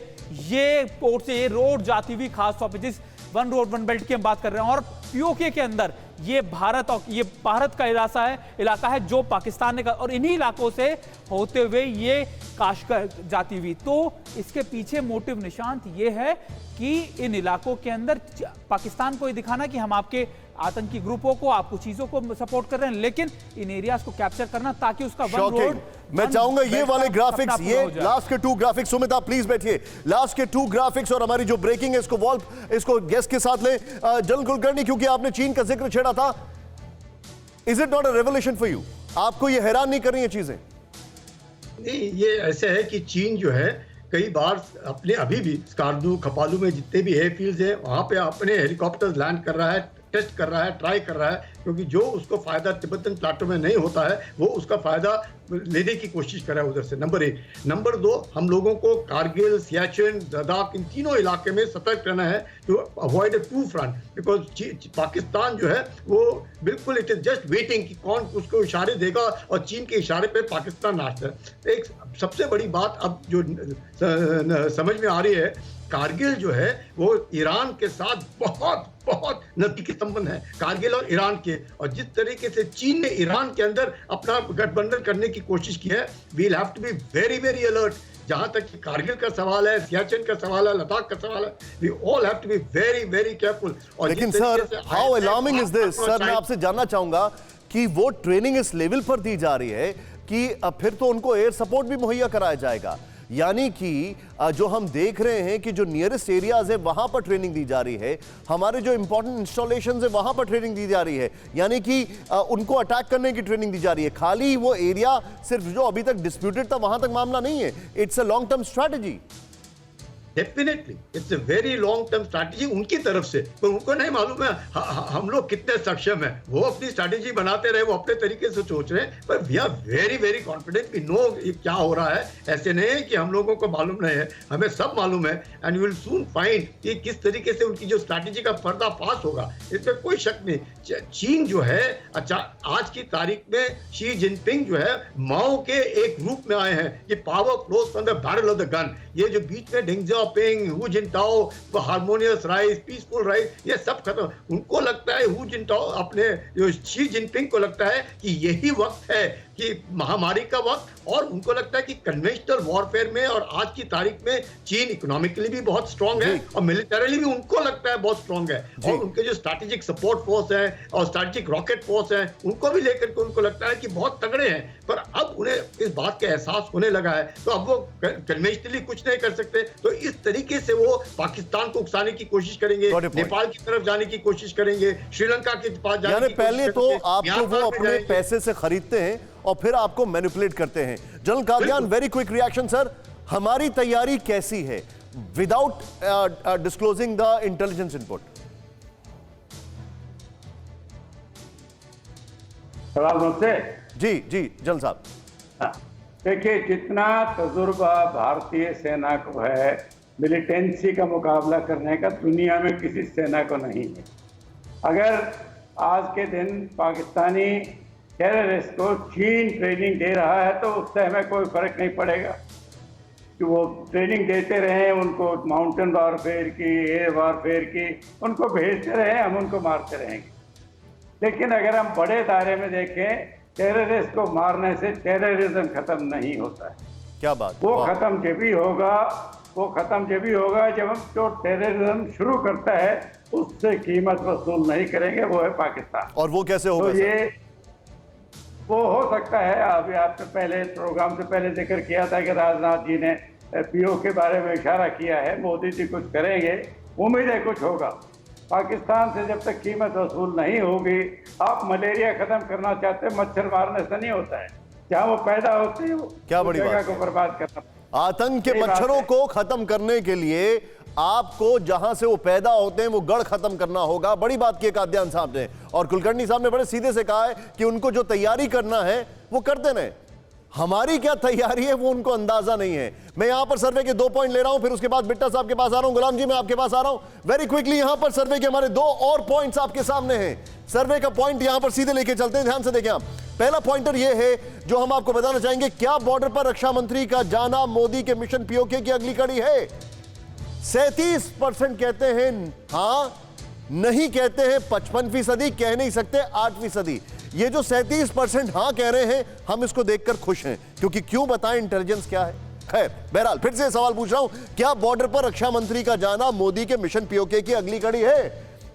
ये रोड जाती हुई खासतौर पर जिस वन रोड वन बेल्ट की हम बात कर रहे हैं, और पीओके के अंदर ये भारत का इलाका है जो पाकिस्तान ने, और इन्हीं इलाकों से होते हुए ये काश्मीर जाती हुई। तो इसके पीछे मोटिव निशांत ये है कि इन इलाकों के अंदर पाकिस्तान को ये दिखाना कि हम आपके आतंकी ग्रुपों को, आपको चीजों को सपोर्ट कर रहे हैं, लेकिन इन एरियाज को कैप्चर करना ताकि उसका वन रोड। मैं चाहूंगा ये वाले ग्राफिक्स, ये लास्ट के 2 ग्राफिक्स, सुमित आप प्लीज बैठिए, लास्ट के 2 ग्राफिक्स और हमारी जो ब्रेकिंग है इसको गेस्ट के साथ ले। जनरल कुलकर्णी, क्योंकि आपने चीन का जिक्र छेड़ा था, is it not a revolution for you? आपको ये हैरान नहीं कर रही है चीजें? नहीं, ये ऐसे है कि चीन जो है कई बार अपने अभी भी स्कार्दू खपालू में जितने भी एयरफील्ड्स हैं वहां पे अपने हेलीकॉप्टर्स लैंड कर रहा है, टेस्ट कर रहा है, ट्राई कर रहा है, क्योंकि जो उसको फायदा तिब्बतन प्लाटो में नहीं होता है वो उसका फायदा लेने की कोशिश कर रहा है उधर से। नंबर 1। नंबर 2, हम लोगों को कारगिल, सियाचिन, लद्दाख, इन तीनों इलाके में सतर्क रहना है to avoid a two front, because Pakistan जो है वो बिल्कुल इट इज जस्ट वेटिंग कि कौन उसको इशारे देगा और चीन के इशारे पे पाकिस्तान नाचता है। एक सबसे बड़ी बात अब जो समझ में आ रही है, कारगिल जो है वो ईरान के साथ बहुत नजदीकी संबंध है, कारगिल और ईरान के। और जिस तरीके से चीन ने ईरान के अंदर अपना गठबंधन करने की कोशिश की है, we will have to be very very alert. जहां तक कि कारगिल का सवाल है, सियाचिन का सवाल है, लद्दाख का सवाल है, we all have to be very very careful. और लेकिन sir, how alarming is this? Sir, मैं आपसे जानना चाहूंगा कि वो ट्रेनिंग इस लेवल पर दी जा रही है कि फिर तो उनको एयर सपोर्ट भी मुहैया कराया जाएगा, यानी कि जो हम देख रहे हैं कि जो नियरेस्ट एरियाज है वहां पर ट्रेनिंग दी जा रही है, हमारे जो इंपॉर्टेंट इंस्टॉलेशंस है वहां पर ट्रेनिंग दी जा रही है, यानी कि उनको अटैक करने की ट्रेनिंग दी जा रही है। खाली वो एरिया सिर्फ जो अभी तक डिस्प्यूटेड था वहां तक मामला नहीं है, it's a long term strategy. Definitely it's a very long term strategy उनकी तरफ से, पर उनको नहीं मालूम है हम लोग कितने सक्षम हैं। वो अपनी स्ट्रैटेजी बनाते रहे, वो अपने तरीके से सोच रहे हैं, पर we are very very confident, we know क्या हो रहा है। ऐसे नहीं है कि हम लोगों को मालूम नहीं है, हमें सब मालूम है। And you will soon find कि किस तरीके से उनकी जो स्ट्रैटेजी का पर्दाफाश होगा, इसमें कोई शक नहीं। चीन जो है, अच्छा आज की तारीख में शी जिनपिंग जो है माओ के एक रूप में आए हैं कि power flows from the barrel of the gun. ये जो बीच में Deng Xiaoping, Hu Jintao, harmonious rise, peaceful rise, ये सब खत्म। उनको लगता है, हु जिनटाओ अपने जो शी जिनपिंग को लगता है कि यही वक्त है कि महामारी का वक्त, और उनको लगता है कि कन्वेंशनल वॉरफेयर में और आज की तारीख में चीन इकोनॉमिकली भी बहुत स्ट्रांग है और मिलिटरीली भी उनको लगता है बहुत स्ट्रांग है, और उनके जो स्ट्रैटेजिक सपोर्ट फोर्स है और स्ट्रैटेजिक रॉकेट फोर्स है उनको भी लेकर के उनको लगता है कि बहुत तगड़े हैं। पर अब उन्हें इस बात का एहसास होने लगा है, तो अब वो कन्वेंशनली कुछ नहीं कर सकते, तो इस तरीके से वो पाकिस्तान को उकसाने की कोशिश करेंगे, नेपाल की तरफ जाने की कोशिश करेंगे, श्रीलंका के पास जाने की कोशिश करेंगे। पहले तो आपको वो अपने पैसे से खरीदते हैं और फिर आपको मैनिपुलेट करते हैं। General Kadian, very quick reaction sir, हमारी तैयारी कैसी है without disclosing the intelligence input? सवाल मुझसे? जी जी जनरल साहब। देखिए, जितना तजुर्बा भारतीय सेना को है मिलिटेंसी का मुकाबला करने का, दुनिया में किसी सेना को नहीं है। अगर आज के दिन पाकिस्तानी टेररिस्ट को चीन ट्रेनिंग दे रहा है तो उससे हमें कोई फर्क नहीं पड़ेगा कि वो ट्रेनिंग देते रहे उनको, माउंटेन वॉरफेयर की, एयर वॉरफेयर की, उनको भेजते रहे, हम उनको मारते रहेंगे। लेकिन अगर हम बड़े दायरे में देखें, टेररिस्ट को मारने से टेररिज्म खत्म नहीं होता है। क्या बात, वो खत्म जब भी होगा जब हम जो टेररिज्म शुरू करता है उससे कीमत वसूल नहीं करेंगे, वो है पाकिस्तान। और वो कैसे होगा? तो ये वो हो सकता है, अभी आपने पहले प्रोग्राम से पहले जिक्र किया था कि राजनाथ जी ने पीओ के बारे में इशारा किया है, मोदी जी कुछ करेंगे, उम्मीद है कुछ होगा। पाकिस्तान से जब तक कीमत वसूल नहीं होगी, आप मलेरिया खत्म करना चाहते हैं, मच्छर मारने से नहीं होता है, जहाँ वो पैदा होते हैं क्या बड़ी जगह बात को बर्बाद करना। आतंक के मच्छरों को खत्म करने के लिए आपको जहां से वो पैदा होते हैं वो गढ़ खत्म करना होगा। बड़ी बात की कादियान साहब ने, और कुलकर्णी साहब ने बड़े सीधे से कहा है कि उनको जो तैयारी करना है वो करते रहें। हमारी क्या तैयारी है वो उनको अंदाजा नहीं है। मैं यहां पर सर्वे के 2 पॉइंट ले रहा हूं, फिर उसके बाद बिट्टा साहब के पास आ रहा हूं। गुलाम जी मैं आपके पास आ रहा हूं वेरी क्विकली। यहां पर सर्वे के हमारे 2 और पॉइंट्स आपके सामने हैं। सर्वे का पॉइंट यहां पर सीधे लेके चलते हैं, ध्यान से देखें आप। पहला पॉइंटर यह है जो हम आपको बताना चाहेंगे, क्या बॉर्डर पर रक्षा मंत्री का जाना मोदी के मिशन पीओके की अगली कड़ी है? 37% कहते हैं हां, नहीं कहते हैं 55%, कह नहीं सकते 8%। ये जो 37% हां कह रहे हैं, हम इसको देखकर खुश हैं, क्योंकि क्यों बताएं, इंटेलिजेंस क्या है। खैर बहरहाल फिर से सवाल पूछ रहा हूं, क्या बॉर्डर पर रक्षा मंत्री का जाना मोदी के मिशन पीओके की अगली कड़ी है?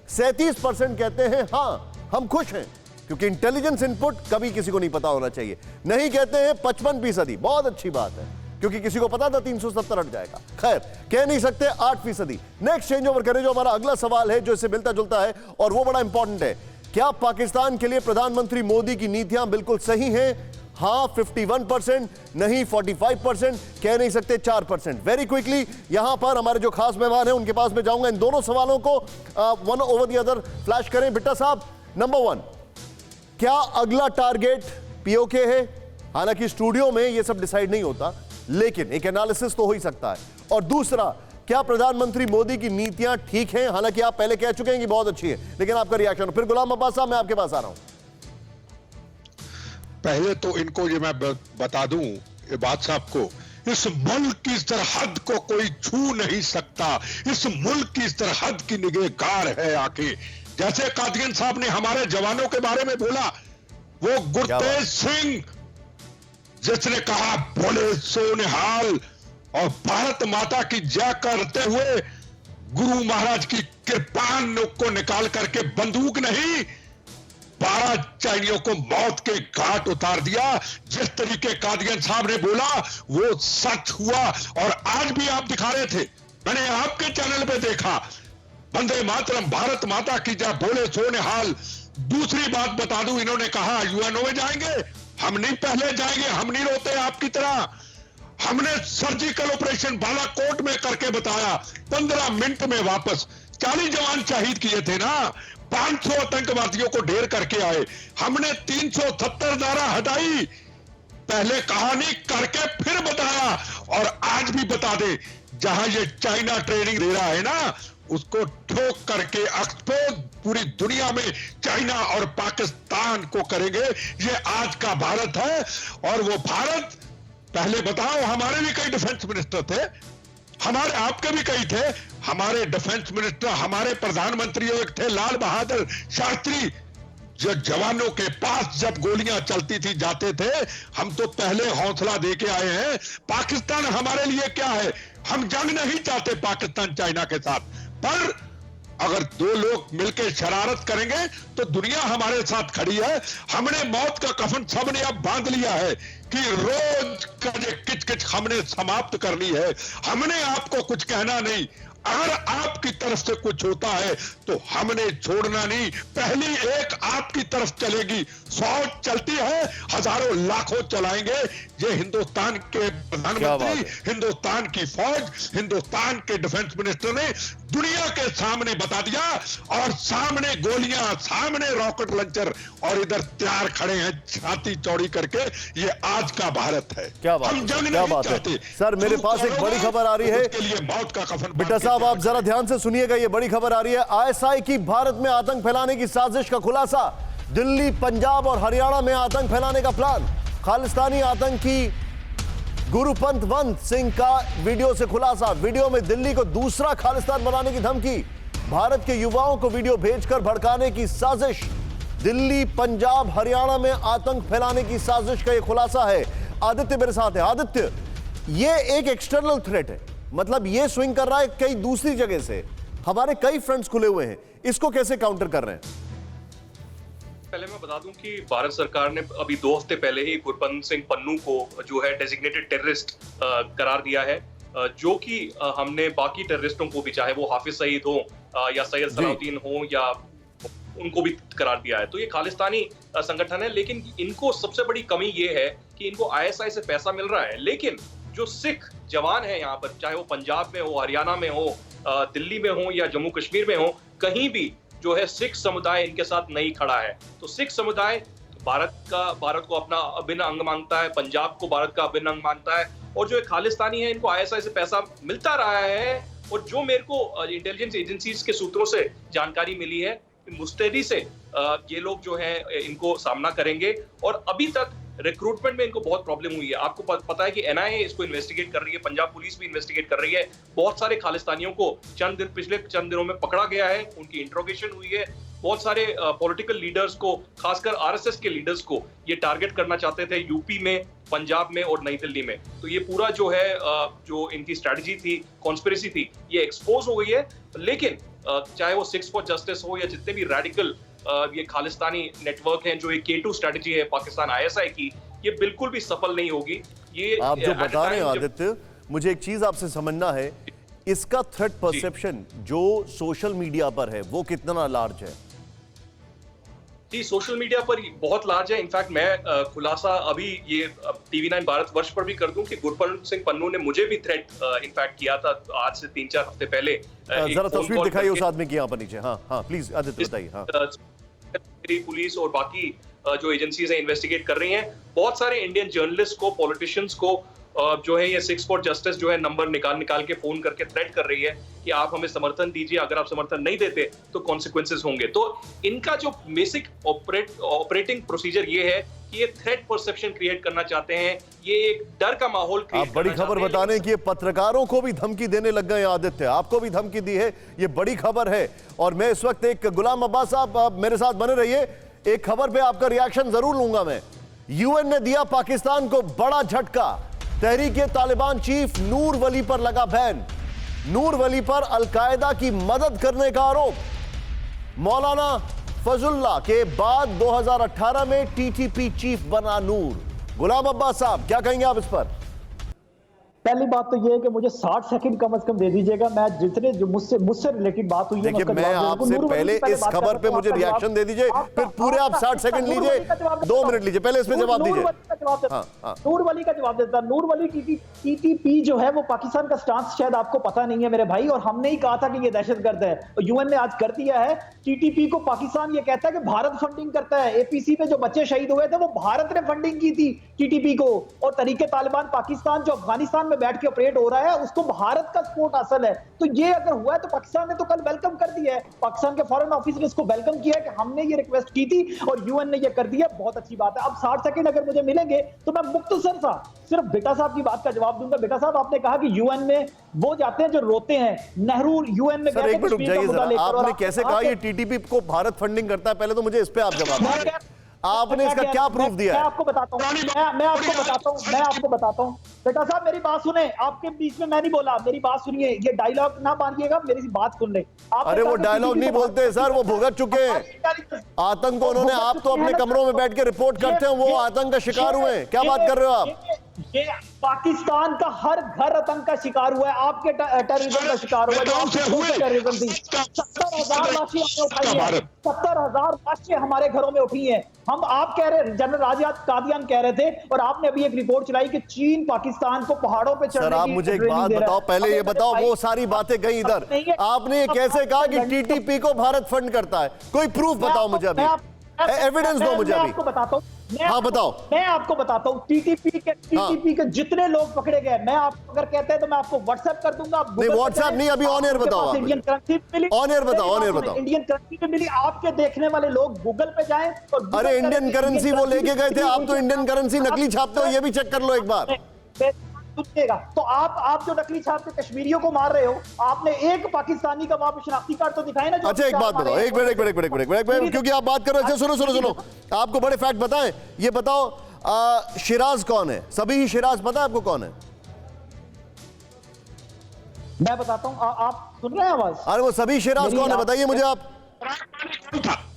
37% कहते हैं हां, हम खुश हैं, क्योंकि इंटेलिजेंस इनपुट कभी किसी को नहीं पता होना चाहिए। नहीं कहते हैं 55%, बहुत अच्छी बात है, क्योंकि किसी को पता था 370 हट जाएगा। खैर कह नहीं सकते 8%। नेक्स्ट चेंज ओवर करें, जो हमारा अगला सवाल है जो इससे मिलता जुलता है, और वो बड़ा इंपॉर्टेंट है। क्या पाकिस्तान के लिए प्रधानमंत्री मोदी की नीतियां बिल्कुल सही हैं? हां 51%, नहीं 45%, कह नहीं सकते 4%। वेरी क्विकली यहां पर हमारे जो खास मेहमान हैं उनके पास में जाऊंगा। इन दोनों सवालों को one over the other flash करें। बिट्टा साहब, नंबर 1, क्या अगला टारगेट पीओके है? हालांकि स्टूडियो में यह सब डिसाइड नहीं होता, लेकिन एक एनालिसिस तो हो ही सकता है। और दूसरा, क्या प्रधानमंत्री मोदी की नीतियां ठीक हैं? हालांकि आप पहले कह चुके हैं कि बहुत अच्छी है, लेकिन आपका रिएक्शन। फिर गुलाम अब्बास साहब, मैं आपके पास आ रहा हूं। पहले तो इनको ये मैं बता दूं, ये बात साहब को, इस मुल्क की सरहद को कोई छू नहीं सकता। इस मुल्क की सरहद की निगहगार है आके। जैसे कादियान साहब ने हमारे जवानों के बारे में बोला, वो गुरतेज सिंह जिसने कहा बोले सो निहाल और भारत माता की जय करते हुए गुरु महाराज की कृपान को निकाल करके बंदूक नहीं 12 चाइनियों को मौत के घाट उतार दिया। जिस तरीके कादियान साहब ने बोला वो सच हुआ, और आज भी आप दिखा रहे थे, मैंने आपके चैनल पे देखा, वंदे मातरम, भारत माता की जय, बोले सो निहाल। दूसरी बात बता दूं, इन्होंने कहा यूएनओ में जाएंगे, हम नहीं पहले जाएंगे, हम नहीं रोते आपकी तरह। हमने सर्जिकल ऑपरेशन बालाकोट में करके बताया, 15 मिनट में वापस 40 जवान शहीद किए थे ना, 500 आतंकवादियों को ढेर करके आए। हमने 370 धारा हटाई, पहले कहा नहीं, करके फिर बताया। और आज भी बता दे, जहां ये चाइना ट्रेनिंग दे रहा है ना, उसको ठोक करके एक्सपोज पूरी दुनिया में चाइना और पाकिस्तान को करेंगे। ये आज का भारत है। और वो भारत, पहले बताओ, हमारे भी कई डिफेंस मिनिस्टर थे, हमारे आपके भी कई थे, हमारे डिफेंस मिनिस्टर, हमारे प्रधानमंत्री एक थे लाल बहादुर शास्त्री, जो जवानों के पास जब गोलियां चलती थी जाते थे। हम तो पहले हौसला देके आए हैं। पाकिस्तान हमारे लिए क्या है? हम जंग नहीं चाहते पाकिस्तान चाइना के साथ, पर अगर 2 लोग मिलकर शरारत करेंगे तो दुनिया हमारे साथ खड़ी है। हमने मौत का कफन सबने अब बांध लिया है कि रोज का ये किच-किच हमने समाप्त करनी है। हमने आपको कुछ कहना नहीं, अगर आपकी तरफ से कुछ होता है तो हमने छोड़ना नहीं, पहली एक आपकी तरफ चलेगी। 100 चलती है, हजारों लाखों चलाएंगे। ये हिंदुस्तान के प्रधानमंत्री, हिंदुस्तान की फौज, हिंदुस्तान के डिफेंस मिनिस्टर ने दुनिया के सामने बता दिया, और सामने गोलियां, सामने रॉकेट लॉन्चर, और इधर तैयार खड़े हैं छाती चौड़ी करके। ये आज का भारत है। क्या बात है, क्या बात है सर। मेरे पास एक बड़ी खबर आ रही है, उसके लिए मौत का कफन। बेटा साहब आप जरा ध्यान से सुनिएगा, ये बड़ी खबर आ रही है। आईएसआई की भारत में आतंक फैलाने की साजिश का खुलासा। दिल्ली, पंजाब और हरियाणा में आतंक फैलाने का प्लान। खालिस्तानी आतंकी गुरुपंतवंत सिंह का वीडियो से खुलासा। वीडियो में दिल्ली को दूसरा खालिस्तान बनाने की धमकी। भारत के युवाओं को वीडियो भेजकर भड़काने की साजिश। दिल्ली, पंजाब, हरियाणा में आतंक फैलाने की साजिश का यह खुलासा है। आदित्य मेरे साथ है। आदित्य, ये एक एक्सटर्नल थ्रेट है, मतलब ये स्विंग कर रहा है कई दूसरी जगह से। हमारे कई फ्रंट्स खुले हुए हैं, इसको कैसे काउंटर कर रहे हैं? पहले मैं बता दूं कि भारत सरकार ने अभी 2 हफ्ते पहले ही गुरपंत सिंह पन्नू को जो है डेजिग्नेटेड टेररिस्ट करार दिया है, जो कि हमने बाकी टेररिस्टों को भी, चाहे वो हाफिज सईद हो या सैयद सलाउद्दीन हो, या उनको भी करार दिया है। तो ये खालिस्तानी संगठन है, लेकिन इनको सबसे बड़ी कमी ये है कि इनको आईएसआई से पैसा मिल रहा है, लेकिन जो सिख जवान है यहाँ पर, चाहे वो पंजाब में हो, हरियाणा में हो, दिल्ली में हो या जम्मू कश्मीर में हो, कहीं भी जो है सिख समुदाय इनके साथ नहीं खड़ा है। तो सिख समुदाय भारत को अपना अभिन्न अंग मानता है, पंजाब को भारत का अभिन्न अंग मानता है, और जो खालिस्तानी है इनको आईएसआई से पैसा मिलता रहा है। और जो मेरे को इंटेलिजेंस एजेंसीज के सूत्रों से जानकारी मिली है, मुस्तैदी से ये लोग जो है इनको सामना करेंगे। और अभी तक रिक्रूटमेंट में इनको बहुत प्रॉब्लम हुई है। आपको पता है कि एनआईए इसको इन्वेस्टिगेट कर रही है, पंजाब पुलिस भी इन्वेस्टिगेट कर रही है। बहुत सारे खालिस्तानियों को पिछले चंद दिनों में पकड़ा गया है, उनकी इंट्रोगेशन हुई है। बहुत सारे पॉलिटिकल लीडर्स को, खासकर आरएसएस के लीडर्स को ये टारगेट करना चाहते थे, यूपी में, पंजाब में और नई दिल्ली में। तो ये पूरा जो है जो इनकी स्ट्रेटजी थी, कॉन्स्पिरेसी थी, ये एक्सपोज हो गई है। लेकिन चाहे वो सिक्स फॉर जस्टिस हो या जितने भी रेडिकल ये खालिस्तानी नेटवर्क हैं, जो एक K2 स्ट्रेटजी है पाकिस्तान आईएसआई की, ये बिल्कुल भी सफल नहीं होगी। ये आप जो बता रहे हैं आदित्य, मुझे एक चीज आपसे समझना है, इसका थ्रेट परसेप्शन जो सोशल मीडिया पर है वो कितना लार्ज है? जी, सोशल मीडिया पर बहुत लार्ज है। इनफैक्ट मैं खुलासा अभी ये TV9 भारतवर्ष पर भी कर दूं कि गुरपंत सिंह पन्नू ने मुझे भी थ्रेट इनफैक्ट किया था आज से 3-4 हफ्ते पहले। जरा तस्वीर दिखाइए उस आदमी की यहाँ पर नीचे। हाँ हाँ प्लीज आदित्य बताइए। हाँ, पुलिस और बाकी जो एजेंसीज हैं इन्वेस्टिगेट कर रही हैं। बहुत सारे इंडियन जर्नलिस्ट को, पॉलिटिशियंस को जो है ये सिक्स फॉर जस्टिस जो है नंबर निकाल के फोन करके थ्रेट कर रही है कि आप हमें समर्थन दीजिए, अगर आप समर्थन नहीं देते तो कॉन्सिक्वेंसेस होंगे। तो इनका जो बेसिक ऑपरेटिंग प्रोसीजर ये है कि ये थ्रेट परसेप्शन क्रिएट करना चाहते हैं, ये एक डर का माहौल क्रिएट आप बड़ी खबर बता रहे हैं कि ये पत्रकारों को भी धमकी देने लग गए। आदित्य, आपको भी धमकी दी है, ये बड़ी खबर है। और मैं इस वक्त एक गुलाम अब्बास साहब, आप मेरे साथ बने रहिए, एक खबर पे आपका रिएक्शन जरूर लूंगा मैं। यूएन ने दिया पाकिस्तान को बड़ा झटका। तहरीक-ए-तालिबान चीफ नूर वली पर लगा बैन। नूर वली पर अलकायदा की मदद करने का आरोप। मौलाना फजलुल्लाह के बाद 2018 में टीटीपी चीफ बना नूर। गुलाम अब्बास साहब, क्या कहेंगे आप इस पर? पहली बात तो ये है कि मुझे 60 सेकंड कम से कम दे दीजिएगा। मैं जितने जो मुझसे रिलेटेड बात हुई है, देखिए मैं आपसे पहले इस खबर पे मुझे रिएक्शन दे दीजिए, फिर पूरे आप 60 सेकंड लीजिए, 2 मिनट लीजिए, पहले इसमें जवाब दीजिए। नूर वली का जवाब देता। नूर वली टीटीपी जो है वो पाकिस्तान का स्टांस शायद आपको पता नहीं है मेरे भाई, और हमने ही कहा था कि ये दहशतगर्द है, और यूएन ने आज कर दिया है। टीटीपी को पाकिस्तान ये कहता है कि भारत फंडिंग करता है। एपीसी में जो बच्चे शहीद हुए थे वो भारत ने फंडिंग की थी टीटीपी को। और तहरीक-ए-तालिबान पाकिस्तान जो अफगानिस्तान में बैठ के ऑपरेट हो रहा है, उसको भारत का सपोर्ट हासिल है। तो ये अगर हुआ है तो पाकिस्तान ने तो कल वेलकम कर दिया है। पाकिस्तान के फॉरेन ऑफिस ने इसको वेलकम किया है कि हमने ये रिक्वेस्ट की थी और यूएन ने ये कर दिया, बहुत अच्छी बात है। अब 60 सेकंड अगर मुझे मिलेंगे तो मैं मुख्तसर सा सिर्फ बेटा साहब की बात का जवाब दूंगा। बेटा साहब, आपने कहा कि यूएन में वो जाते हैं जो रोते हैं। नेहरू यूएन में सर, एक मिनट रुक जाइए जरा। आपने कैसे कहा ये टीटीपी को भारत फंडिंग करता है? पहले तो मुझे इस पे आप जवाब दीजिए। आपने इसका क्या प्रूफ दिया है? मैं आपको बताता हूं, मैं आपको बताता हूं। बेटा साहब मेरी बात सुने, आपके बीच में मैं नहीं बोला, मेरी बात सुनिए। ये डायलॉग ना मानिएगा, मेरी बात सुन ले। अरे वो डायलॉग नहीं बोलते सर, वो भुगत चुके हैं आतंक को उन्होंने। आप तो अपने कमरों में बैठ के रिपोर्ट करते हैं, वो आतंक का शिकार हुए। क्या बात कर रहे हो आप? ये पाकिस्तान का हर घर आतंक का शिकार हुआ है, आपके टेररिज्म का शिकार हुआ है। 70,000 लाशें हमने उठाई है, 70,000 लाशें हमारे घरों में उठी हैं। हम आप कह रहे, जनरल राजियात कादियान कह रहे थे, और आपने अभी एक रिपोर्ट चलाई कि चीन पाकिस्तान को पहाड़ों पे चढ़ने सर आप की मुझे एक ट्रेनिंग बात दे रहा है। बताओ, पहले ये बताओ वो सारी बातें गई इधर, आपने ये कैसे कहा कि टीटीपी को भारत फंड करता है? कोई प्रूफ बताओ मुझे, अभी एविडेंस दो मुझे अभी। आपको बताता हूँ, हाँ बताओ। मैं आपको बताता हूँ, टीटीपी के जितने लोग पकड़े गए, मैं आपको अगर कहते हैं तो मैं आपको व्हाट्सएप कर दूंगा। नहीं व्हाट्सएप नहीं, अभी ऑन एयर बताओ, इंडियन करेंसी मिली, ऑन एयर बताओ, ऑन एयर बताओ। इंडियन करेंसी पे मिली, आपके देखने वाले लोग गूगल पे जाएं और अरे इंडियन करेंसी वो लेके गए थे, आप तो इंडियन करेंसी नकली छापते हो, ये भी चेक कर लो एक बार। सुनिएगा, तो आप जो नकली छाप के कश्मीरियों को मार रहे हो, आपने एक पाकिस्तानी का वहां पे शनाख्ती कार्ड तो दिखाए ना। अच्छा एक बात बताओ, एक मिनट, क्योंकि आप बात कर रहे थे, सुनो, आपको बड़े फैक्ट बताएं, ये बताओ शिराज कौन है? सभी ही शिराज पता है आपको कौन है? मैं बताता हूं, आप सुन रहे हैं आवाज? अरे वो सभी शिराज कौन है बताइए मुझे आप।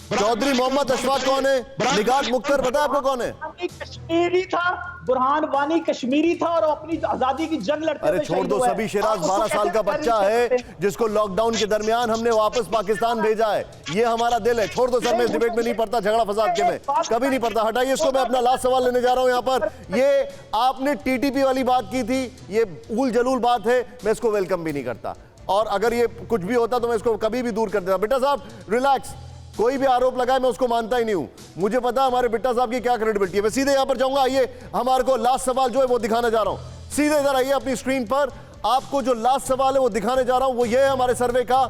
चौधरी मोहम्मद अशफाक कौन है? निगात मुख्तर पता है आपको कौन है? कश्मीरी था, बुरहान वानी कश्मीरी था और अपनी आजादी की जंग लड़ते। अरे छोड़ दो, सभी शिराज 12 साल का बच्चा है जिसको लॉकडाउन के दरमियान हमने वापस पाकिस्तान भेजा है, ये हमारा दिल है। छोड़ दो सर, मैं इस डिबेट में नहीं पड़ता, झगड़ा फसाद के में कभी नहीं पड़ता, हटाइए इसको। मैं अपना लास्ट सवाल लेने जा रहा हूं यहाँ पर। ये आपने टीटीपी वाली बात की थी, ये उल जलूल बात है, मैं इसको वेलकम भी नहीं करता, और अगर ये कुछ भी होता तो मैं इसको कभी भी दूर कर देता। बेटा साहब रिलैक्स, कोई भी आरोप लगाए मैं उसको मानता ही नहीं हूं, मुझे पता है हमारे बिट्टा साहब की क्या क्रेडिबिलिटी है। मैं सीधे यहां पर जाऊंगा, आइए हमारे को लास्ट सवाल जो है वो दिखाने जा रहा हूं। सीधे इधर आइए अपनी स्क्रीन पर, आपको जो लास्ट सवाल है वो दिखाने जा रहा हूं, वो ये है हमारे सर्वे का।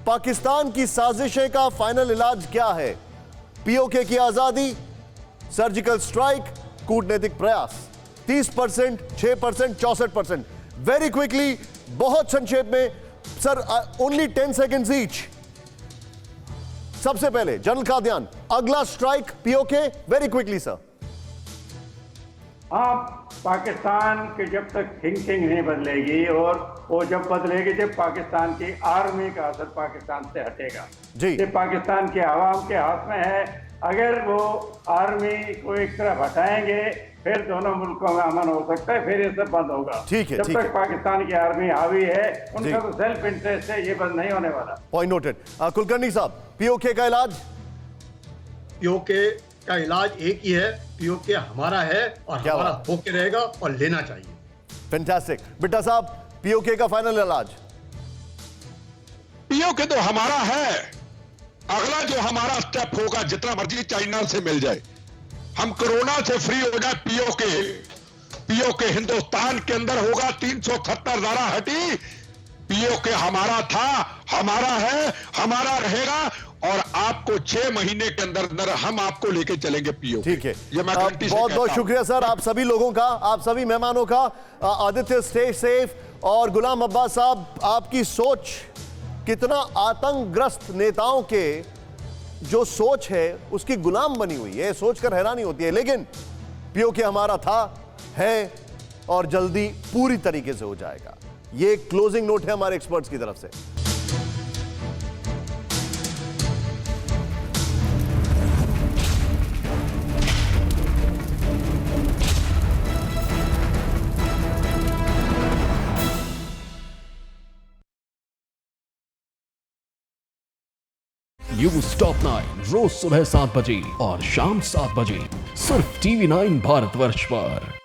पाकिस्तान की साजिशें का फाइनल इलाज क्या है? पीओके की आजादी, सर्जिकल स्ट्राइक, कूटनीतिक प्रयास। 30%, 6%, 64%। वेरी क्विकली, बहुत संक्षेप में सर, ओनली 10 सेकेंड्स ईच। सबसे पहले जनरल कादियान, अगला strike PoK, very quickly sir. हाँ, पाकिस्तान की जब तक थिंकिंग नहीं बदलेगी, और वो जब बदलेगी जब पाकिस्तान की आर्मी का असर पाकिस्तान से हटेगा जी, ये पाकिस्तान के आवाम के हाथ में है। अगर वो आर्मी को एक तरफ हटाएंगे फिर दोनों मुल्कों में अमन हो सकता है, फिर ये सब बंद होगा। ठीक है, जब तक पाकिस्तान की आर्मी हावी है, उनका तो सेल्फ इंटरेस्ट है, ये बंद नहीं होने वाला। Point noted. कुलकर्णी साहब, पीओके का इलाज? पीओके का इलाज एक ही है, पीओके हमारा है और हमारा होके रहेगा और लेना चाहिए। फैंटास्टिक। बिट्टा साहब, पीओके का फाइनल इलाज? पीओके तो हमारा है, अगला जो हमारा स्टेप होगा, जितना मर्जी चाइना से मिल जाए, हम कोरोना से फ्री हो जाए, पीओके हिंदुस्तान के अंदर होगा। 370 धारा हटी, पीओके हमारा था, हमारा है, हमारा रहेगा, और आपको 6 महीने के अंदर अंदर हम आपको लेके चलेंगे पीओके। ठीक है, ये मैं गारंटी से बहुत बहुत शुक्रिया सर आप सभी लोगों का, आप सभी मेहमानों का। आदित्य स्टे सेफ, और गुलाम अब्बास साहब, आपकी सोच कितना आतंकग्रस्त नेताओं के जो सोच है उसकी गुलाम बनी हुई है, सोचकर हैरानी होती है। लेकिन पीओके हमारा था, है, और जल्दी पूरी तरीके से हो जाएगा। ये क्लोजिंग नोट है हमारे एक्सपर्ट्स की तरफ से। न्यूज़ टॉप 9 रोज सुबह 7 बजे और शाम 7 बजे सिर्फ TV9 भारतवर्ष पर।